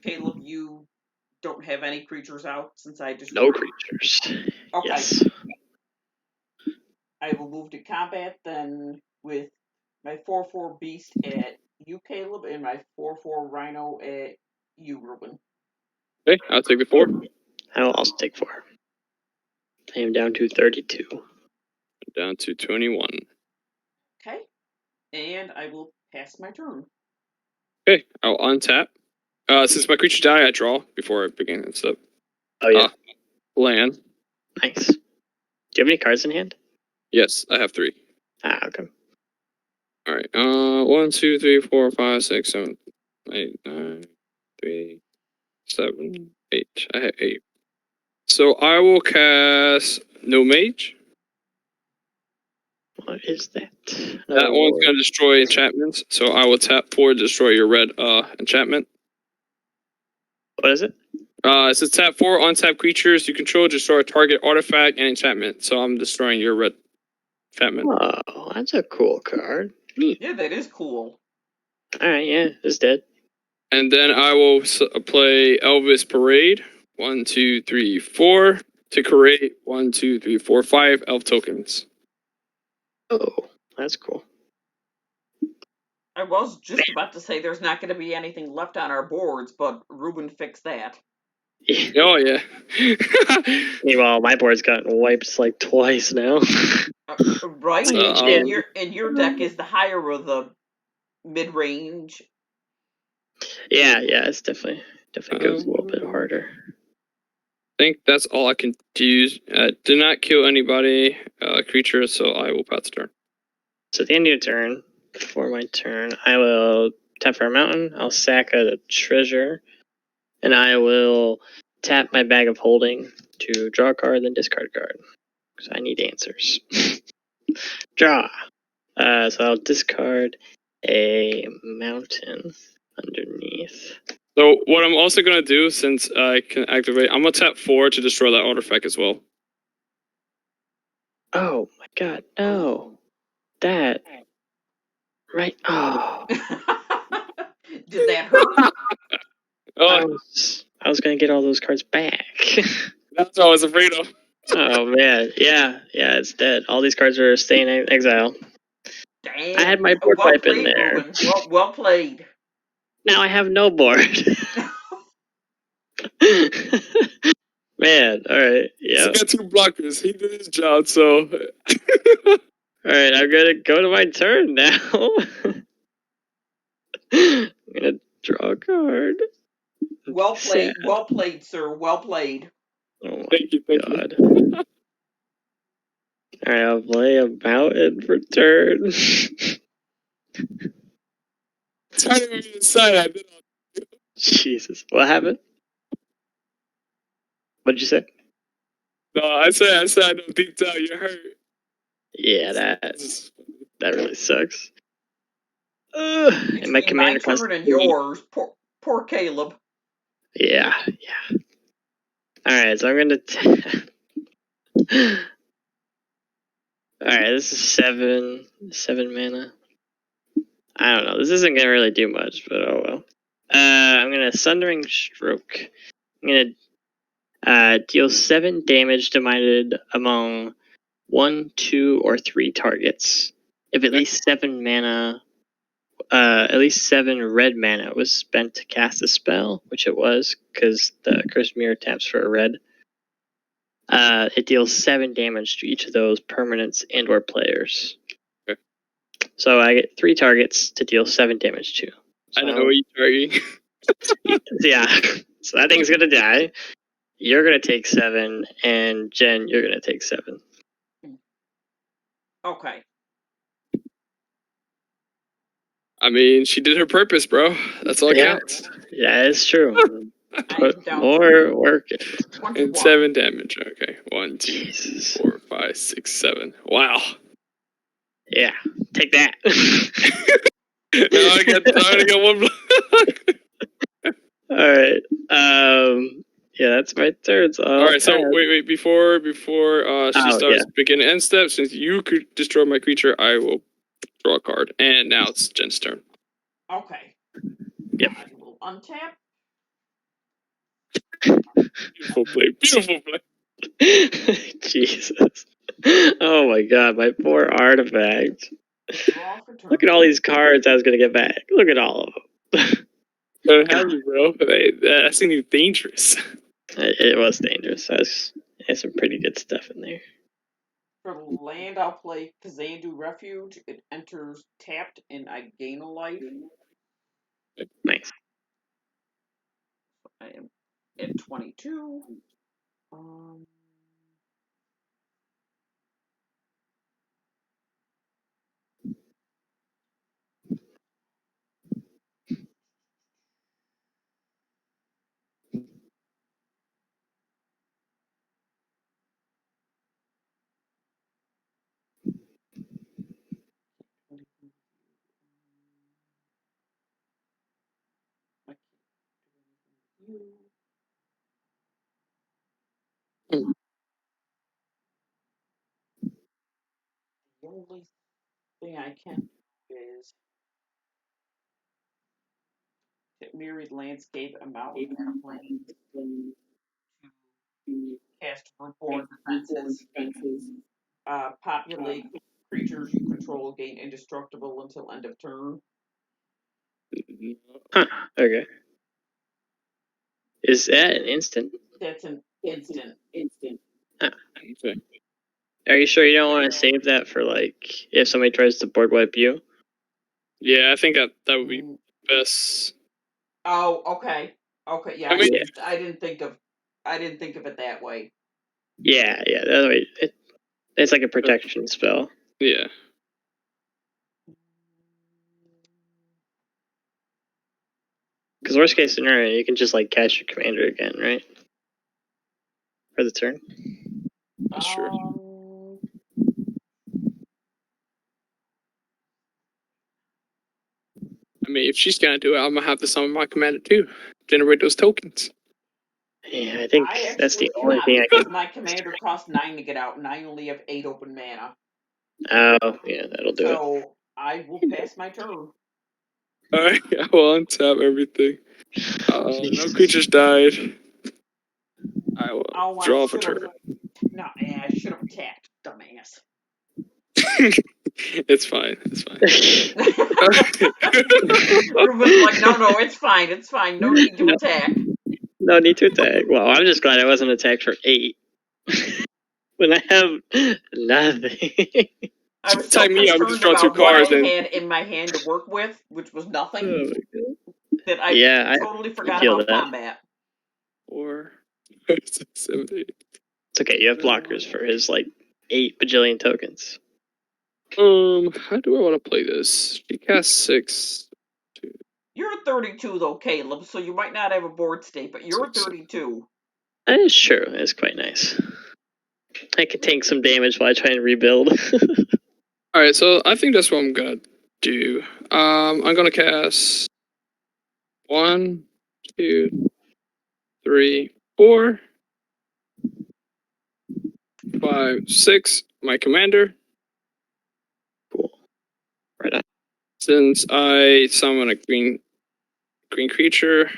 Caleb, you don't have any creatures out since I just No creatures. Okay. Yes. I will move to combat then with my 4/4 beast at you, Caleb, and my 4/4 rhino at you, Ruben. Okay, I'll take the 4. I will also take 4. I am down to 32. Down to 21. Okay, and I will pass my turn. Okay, I'll untap. Since my creature die, I draw before I begin and stuff. Oh, yeah. Land. Nice. Do you have any cards in hand? Yes, I have 3. Okay. Alright, 1, 2, 3, 4, 5, 6, 7, 8, 9, 3, 7, 8. I have 8. So I will cast No Mage. What is that? That one's going to destroy enchantments, so I will tap 4 to destroy your red enchantment. What is it? It says tap 4 untap creatures you control, destroy a target artifact and enchantment. So I'm destroying your red enchantment. Oh, that's a cool card. Neat. Yeah, that is cool. Alright, yeah, it's dead. And then I will play Elvis Parade. 1, 2, 3, 4 to create 1, 2, 3, 4, 5 elf tokens. Oh, that's cool. was just about to say there's not going to be anything left on our boards, but Ruben fixed that. Oh yeah. Meanwhile, my board's gotten wiped like twice now. Right? And your deck is the higher of the mid-range. Yeah, it's definitely goes a little bit harder. I think that's all I can do. Do not kill anybody, creature, so I will pass the turn. So at the end of your turn, before my turn, I will tap for a mountain, I'll sack a treasure, and I will tap my bag of holding to draw a card, then discard a card. Because I need answers. Draw. So I'll discard a mountain underneath. So what I'm also gonna do, since I can activate, I'm gonna tap 4 to destroy that artifact as well. Oh my god, no. That. Right. Oh. Did that hurt? I was gonna get all those cards back. That's what I was afraid of. Oh man, yeah, it's dead. All these cards are staying in exile. Damn. I had my board well wipe played, in there. Ruben. Well played. Now I have no board. Man, alright, yeah. He got 2 blockers. He did his job, so. Alright, I'm gonna go to my turn now. I'm gonna draw a card. Well played, sir. Well played. Oh my Thank you. god. Alright, I'll play a mountain for turn. It's hard to even decide. I did all. Jesus. What happened? What did you say? No, I said I know deep down you're hurt. Yeah, that really sucks. And my commander my turn and yours. Poor Caleb. Yeah. Alright, so I'm gonna Alright, this is 7 mana. I don't know. This isn't gonna really do much, but oh well. I'm gonna Sundering Stroke. I'm gonna deal 7 damage divided among 1, 2, or 3 targets. If at least 7 mana, at least 7 red mana was spent to cast a spell, which it was, because the Cursed Mirror taps for a red. It deals 7 damage to each of those permanents and/or players. Okay. So I get 3 targets to deal 7 damage to. So, I know what you're targeting. Yeah, so that thing's gonna die. You're gonna take 7, and Jen, you're gonna take 7. Okay. I mean, she did her purpose, bro. That's all that counts. Yeah, it's true. Put down more work in. And 7 damage. Okay. 1, 2, Jesus. 3, 4, 5, 6, 7. Wow. Yeah, take that. Now I got 1 block. Alright. Yeah, that's my turn. So Alright, so wait. Before she starts beginning end step, since you could destroy my creature, I will draw a card. And now it's Jen's turn. Okay. Yep. I will untap. Beautiful play. Jesus. Oh my god, my poor artifact. Draw for turn. Look at all these cards I was gonna get back. Look at all of them. Don't have you, bro. That seems dangerous. It was dangerous. There's some pretty good stuff in there. For land, I'll play Kazandu Refuge. It enters tapped, and I gain a life. Nice. I am at 22. The only thing I can do is hit Myriad Landscape, a mountain, and a plains to cast Reborn Defenses. Populate creatures you control gain indestructible until end of turn. Huh. Okay. Is that an instant? That's an instant. Huh. Okay. Are you sure you don't want to save that for like if somebody tries to board wipe you? Yeah, I think that would be best. Oh, okay. Okay, yeah. I mean, I didn't think of it that way. Yeah. That way, it's like a protection spell. yeah. Because worst case scenario, you can just like cast your commander again, right? For the turn. That's true. I mean, if she's gonna do it, I'm gonna have to summon my commander too. Generate those tokens. Yeah, I think I that's the actually only cannot thing I because can. my commander costs 9 to get out, and I only have 8 open mana. Oh, yeah, that'll do it. So I will pass my turn. Alright, I will untap everything. No Jesus. creatures died. I will Oh, draw for turn. No, I should have attacked, dumbass. It's fine. It's fine. Ruben's like, no, it's fine. No need to attack. No need to attack. Well, I'm just glad I wasn't attacked for 8. When I have nothing. I was so Time me, I'm just concerned drawing 2 about what I cards and had in my hand to work with, which was nothing, Oh my god. that I Yeah, totally I forgot feel about that. combat. 4, 5, 6, 7, 8. It's okay. You have blockers for his like 8 bajillion tokens. How do I want to play this? She casts 6. You're 32 though, Caleb, so you might not have a board state, but you're 6. 32. That is true. It's quite nice. I can take some damage while I try and rebuild. Alright, so I think that's what I'm gonna do. I'm gonna cast 1, 2, 3, 4, 5, 6. My commander. Cool. Right on. Since I summon a green creature,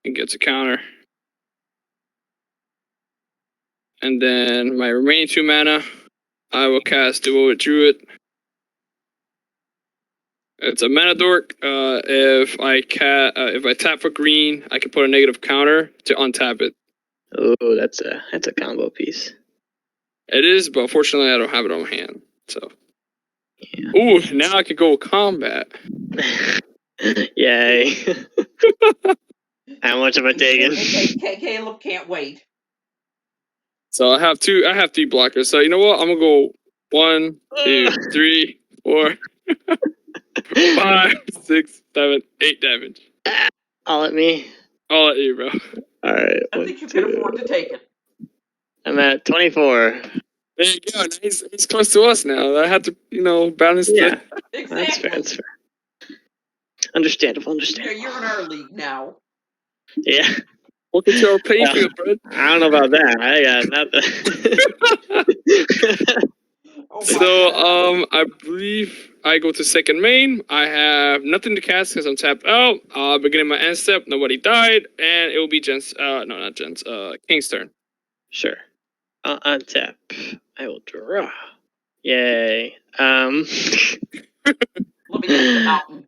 it gets a counter. And then my remaining 2 mana, I will cast Duel with Druid. It's a mana dork. If I tap for green, I can put a negative counter to untap it. Oh, that's a combo piece. It is, but fortunately I don't have it on hand. So. Yeah. Ooh, now I can go combat. Yay. How much have I taken? Caleb can't wait. So I have 3 blockers. So you know what? I'm gonna go 1, 2, 3, 4, 5, 6, 7, 8 damage. All at me. All at you, bro. All right. I think you can afford to take it. I'm at 24. There you go. He's close to us now. I have to, balance Yeah, Exactly. that's fair. Understandable. Yeah, you're in our league now. Yeah. Welcome to our playing field, bro. I don't know about that. I got nothing. Oh my So, God. I believe I go to second main. I have nothing to cast because I'm tapped out. Beginning my end step. Nobody died, and it will be Jen's. No, not Jen's. King's turn. Sure. I'll untap. I will draw. Yay. Let me guess, the mountain.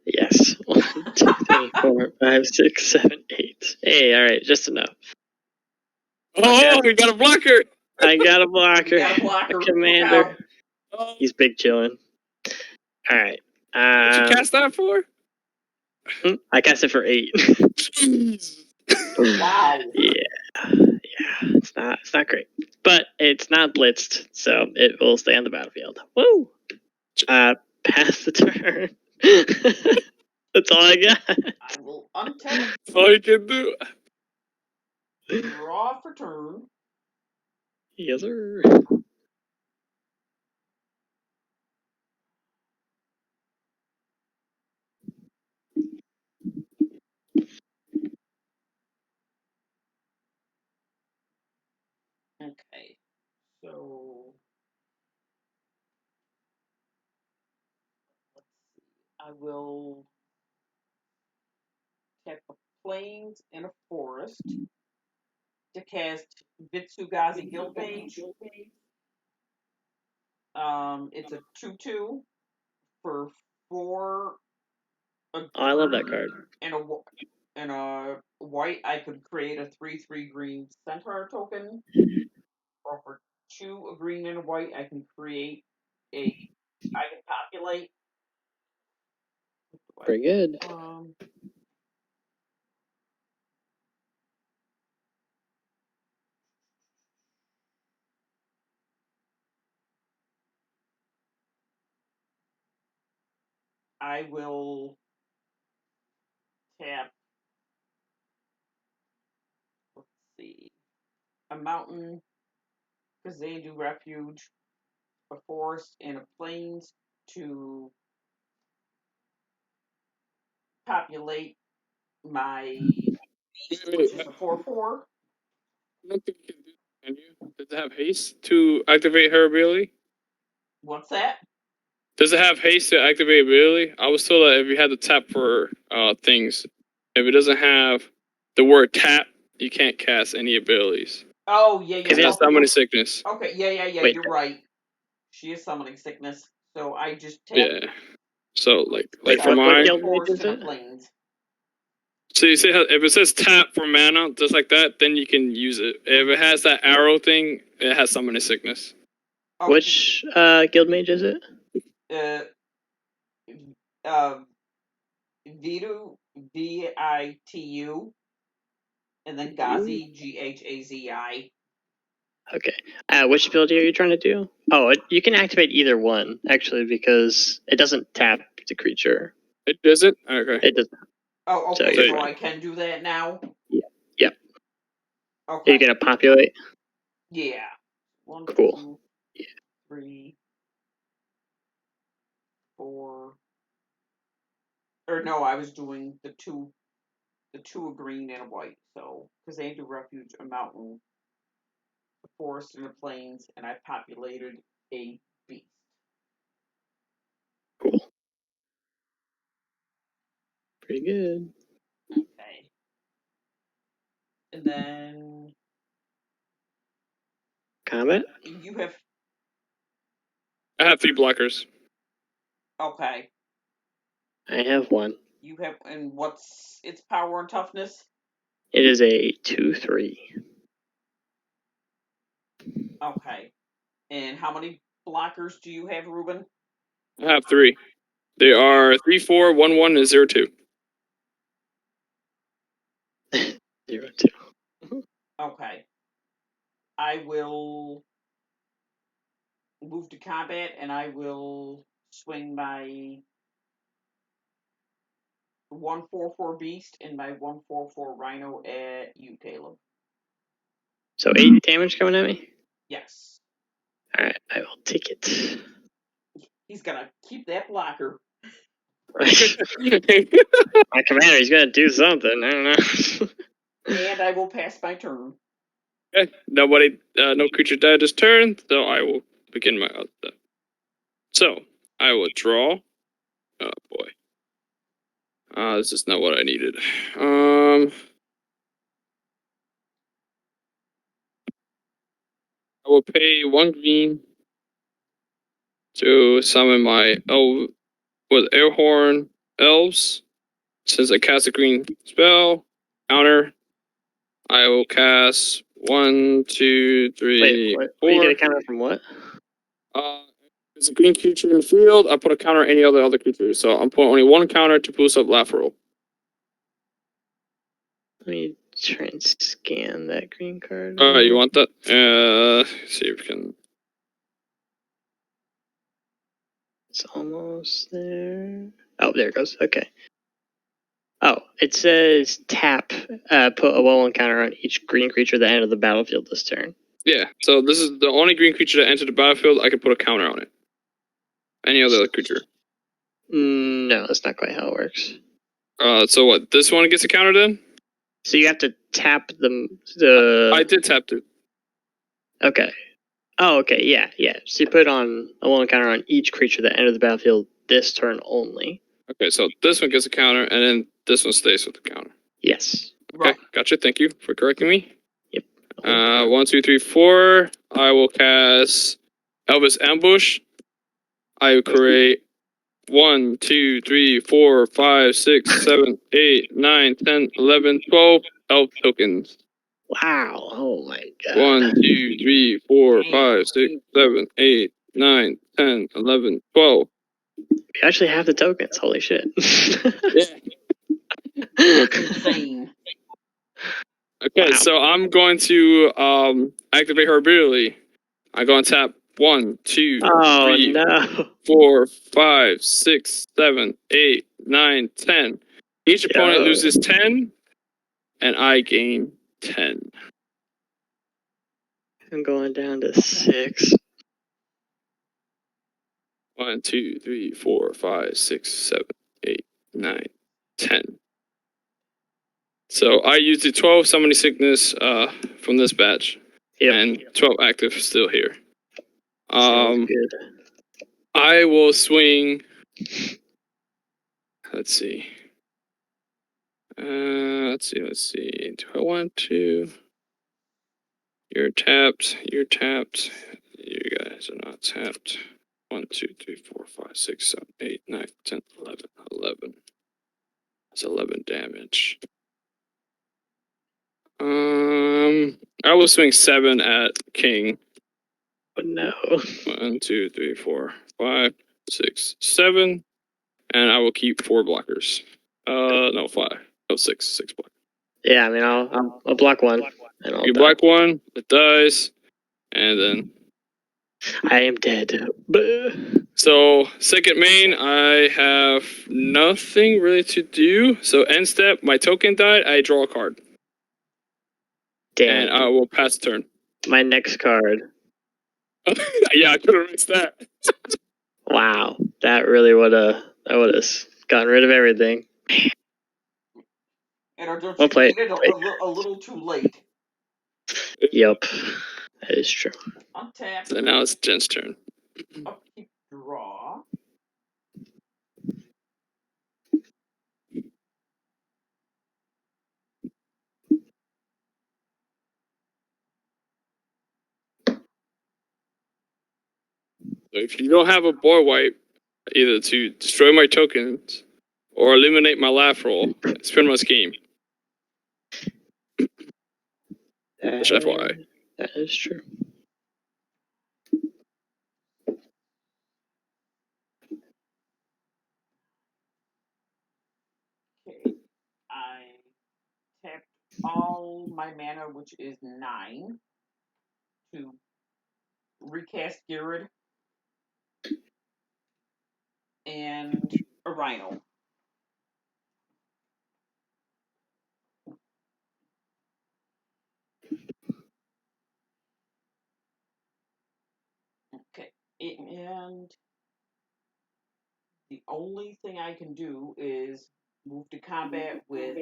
Yes. 1, 2, 3, 4, 5, 6, 7, 8. Hey, all right, just enough. Oh, we got a blocker. I got a blocker. You got a blocker. A commander. Oh, He's big chillin'. All right. what you cast that for? I cast it for 8. Jeez. Wow. Yeah. It's not great, but it's not blitzed, so it will stay on the battlefield. Woo! Pass the turn. That's all I got. I will untap, That's all you can do. draw for turn. Yes, sir. Okay. So let's see. I will tap a plains and a forest to cast Vitsugazi Guild Mage. It's a 2/2 for 4 Oh, I love that card. And a white, I could create a 3/3 green centaur token. Or for 2 a green and a white, I can create I can populate. Pretty good. I will tap. Let's see, a mountain, Kazandu Refuge, a forest, and a plains to populate my beast, which is a 4/4. I don't think you can do that, can you? Does it have haste to activate her ability? What's that? Does it have haste to activate ability? I was told that if you had to tap for things, if it doesn't have the word tap, you can't cast any abilities. Oh, yeah. It has summoning sickness. Okay, yeah, Wait. you're right. She is summoning sickness, so I just tap. Yeah. So like Wait, for what mine. guild mage Forest is and a it? plains. So you say if it says tap for mana, just like that, then you can use it. If it has that arrow thing, it has summoning sickness. Oh, Which guild mage is it? Vitu, Vitu, and then Ghazi, Ghazi. Okay. Which ability are you trying to do? Oh, you can activate either one, actually, because it doesn't tap the creature. It does it? Okay. It does not. Oh, So okay, you're so fine. I can do that now? Yep. Okay. Are you going to populate? Yeah. 1, Cool. 2, 3, 4. Or no, I was doing the two a green and a white. So, because they do refuge, a mountain, a forest, and a plains, and I populated a beast. Cool. Pretty good. Okay. And then Combat? you have. I have 3 blockers. Okay. I have one. You have. And what's its power and toughness? It is a 2/3. Okay. And how many blockers do you have, Ruben? I have 3. They are 3, 4, 1, 1, and 0, 2. 0, 2. Okay. I will move to combat, and I will swing my 1/4/4 beast and my 1/4/4 rhino at you, Caleb. So 8 damage coming at me? Yes. Alright, I will take it. He's gonna keep that blocker. My commander, he's going to do something. I don't know. And I will pass my turn. Okay. Nobody, no creature died this turn, so I will begin my other step. So I will draw. Oh boy. This is not what I needed. I will pay 1 green to summon my air horn elves. Since I cast a green spell, counter. I will cast 1, 2, 3, Wait, 4. you get a counter from what? There's a green creature in the field. I put a counter on any other creature. So I'm putting only 1 counter to boost up lateral. Let me try and scan that green card. Alright, you want that? See if we can. It's almost there. Oh, there it goes. Okay. Oh, it says tap, put a 1/1 counter on each green creature that entered the battlefield this turn. Yeah, so this is the only green creature that entered the battlefield. I can put a counter on it. Any other creature. No, that's not quite how it works. So what? This one gets a counter then? So you have to tap the. I did tap it. Okay. Oh, okay. Yeah. So you put on a 1/1 counter on each creature that entered the battlefield this turn only. Okay, so this one gets a counter, and then this one stays with the counter. Yes. Okay, gotcha. Thank you for correcting me. Yep. 1, 2, 3, 4. I will cast Elvis Ambush. I will create 1, 2, 3, 4, 5, 6, 7, 8, 9, 10, 11, 12 elf tokens. Wow. Oh my god. 1, 2, 3, 4, 5, 6, 7, 8, 9, 10, 11, 12. You actually have the tokens. Holy shit. Yeah. That's insane. Okay, Wow. so I'm going to activate her ability. I'm going to tap 1, 2, Oh 3, no. 4, 5, 6, 7, 8, 9, 10. Each opponent Yo. loses 10, and I gain 10. I'm going down to 6. 1, 2, 3, 4, 5, 6, 7, 8, 9, 10. So I used the 12 summoning sickness from this batch, Yep. and 12 active still here. Sounds good. I will swing. Let's see. Let's see. Do I want to? You're tapped. You're tapped. You guys are not tapped. 1, 2, 3, 4, 5, 6, 7, 8, 9, 10, 11. 11. That's 11 damage. I will swing 7 at King. Oh no. 1, 2, 3, 4, 5, 6, 7. And I will keep 4 blockers. No, 5. Oh, 6. 6 blockers. Yeah, I mean, I'll block one. And I'll You die. block 1, it dies, and then. I am dead. Buh. So, second main, I have nothing really to do. So, end step, my token died, I draw a card. Damn And it. I will pass turn. My next card. Yeah, I could have missed that. Wow. That really would have gotten rid of everything. And or don't Well you played. waited a little too late? Yep. That is true. Untap. So now it's Jen's turn. Upkeep. Draw. So if you don't have a board wipe, either to destroy my tokens or eliminate my laugh roll, it's pretty much game. Just FYI. That is true. Okay. I tapped all my mana, which is 9, to recast Garrett and a Rhino. Okay. And the only thing I can do is move to combat with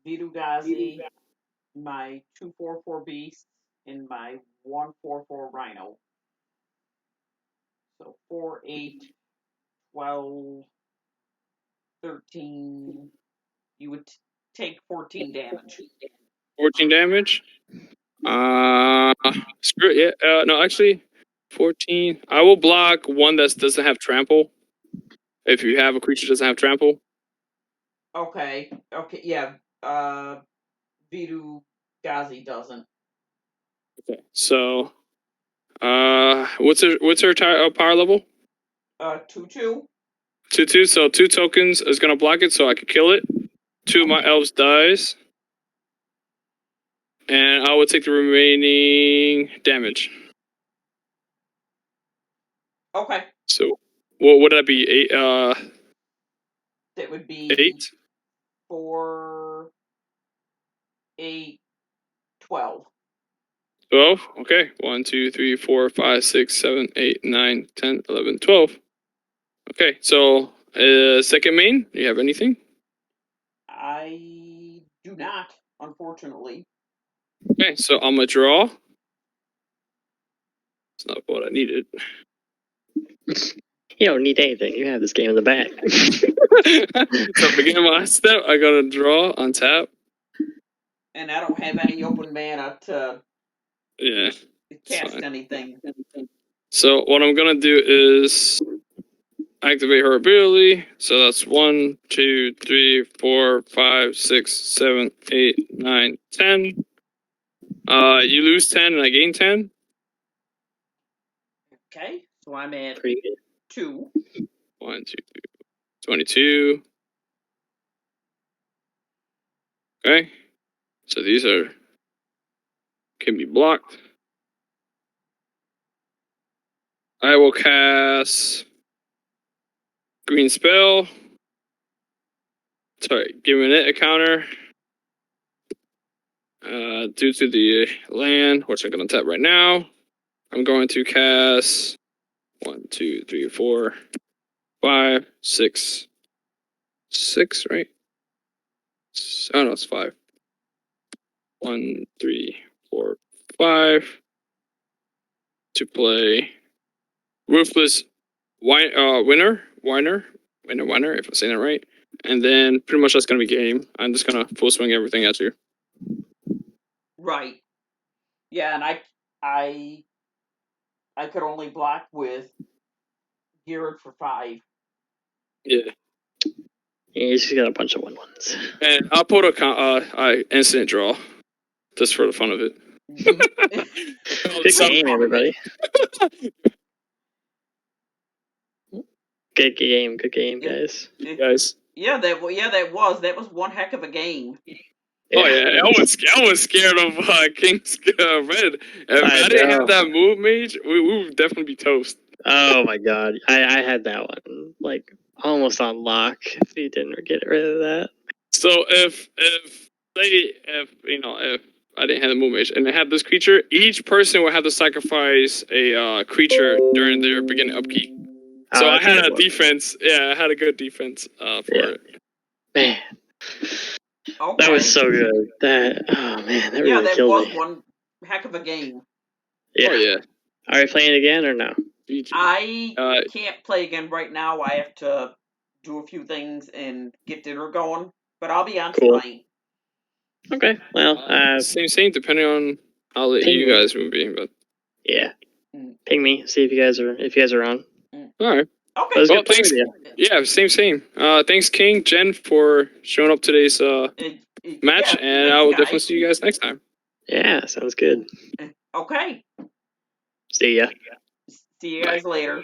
Virugazi, my 2/4/4 beast, and my 1/4/4 Rhino. So 4, 8, 12, 13. You would take 14 damage. 14 damage. Screw it. Yeah. No, actually, 14. I will block one that doesn't have trample. If you have a creature that doesn't have trample. Okay. Okay. Yeah. Virugazi doesn't. Okay. So, what's her power level? 2/2. 2/2. So 2 tokens is gonna block it, so I can kill it. 2 of my elves dies, and I will take the remaining damage. Okay. So, what would that be? 8. That would be 8. 4, 8, 12. 12. Okay. 1, 2, 3, 4, 5, 6, 7, 8, 9, 10, 11, 12. Okay. So, second main. Do you have anything? I do not, unfortunately. Okay. So I'm gonna draw. It's not what I needed. You don't need anything. You have this game in the bag. So beginning my step, I gotta draw on tap. And I don't have any open mana to Yeah. cast Fine. anything. So what I'm gonna do is activate her ability. So that's 1, 2, 3, 4, 5, 6, 7, 8, 9, 10. You lose 10 and I gain 10. Okay, so I'm at Pretty good. 2. 1, 2, 3, 22. Okay. So these can be blocked. I will cast Green Spell. Sorry, giving it a counter. Due to the land, which I'm going to tap right now, I'm going to cast 1, 2, 3, 4, 5, 6, 6, right? Oh no, it's 5. 1, 3, 4, 5 to play Ruthless Winner, if I'm saying that right. And then pretty much that's gonna be game. I'm just gonna full swing everything at you. Right. Yeah, and I could only block with Geared for 5. Yeah. You just got a bunch of 1/1s. And I'll put a instant draw, just for the fun of it. Good game, everybody. Good game, guys. Guys. Yeah, that was one heck of a game. Yeah. Oh yeah, I was scared of King's Red. If I didn't have that move mage, we would definitely be toast. Oh my god, I had that one like almost on lock. If you didn't get rid of that. So if I didn't have the move mage and I had this creature, each person would have to sacrifice a creature during their beginning upkeep. So I had a defense. Yeah, I had a good defense for it. Man. Okay. That was so good. That really that killed was me. one heck of a game. Yeah. Oh yeah. Are we playing again or no? I can't play again right now. I have to do a few things and get dinner going, but I'll be on tonight. Okay. Well, same. Depending on how late you guys will be, but yeah. Ping me. See if you guys are on. All right. Okay. Well, thanks. Yeah, same. Thanks, King, Jen, for showing up today's match, and I will definitely see you guys next time. Yeah, sounds good. Okay. See ya. See you guys later.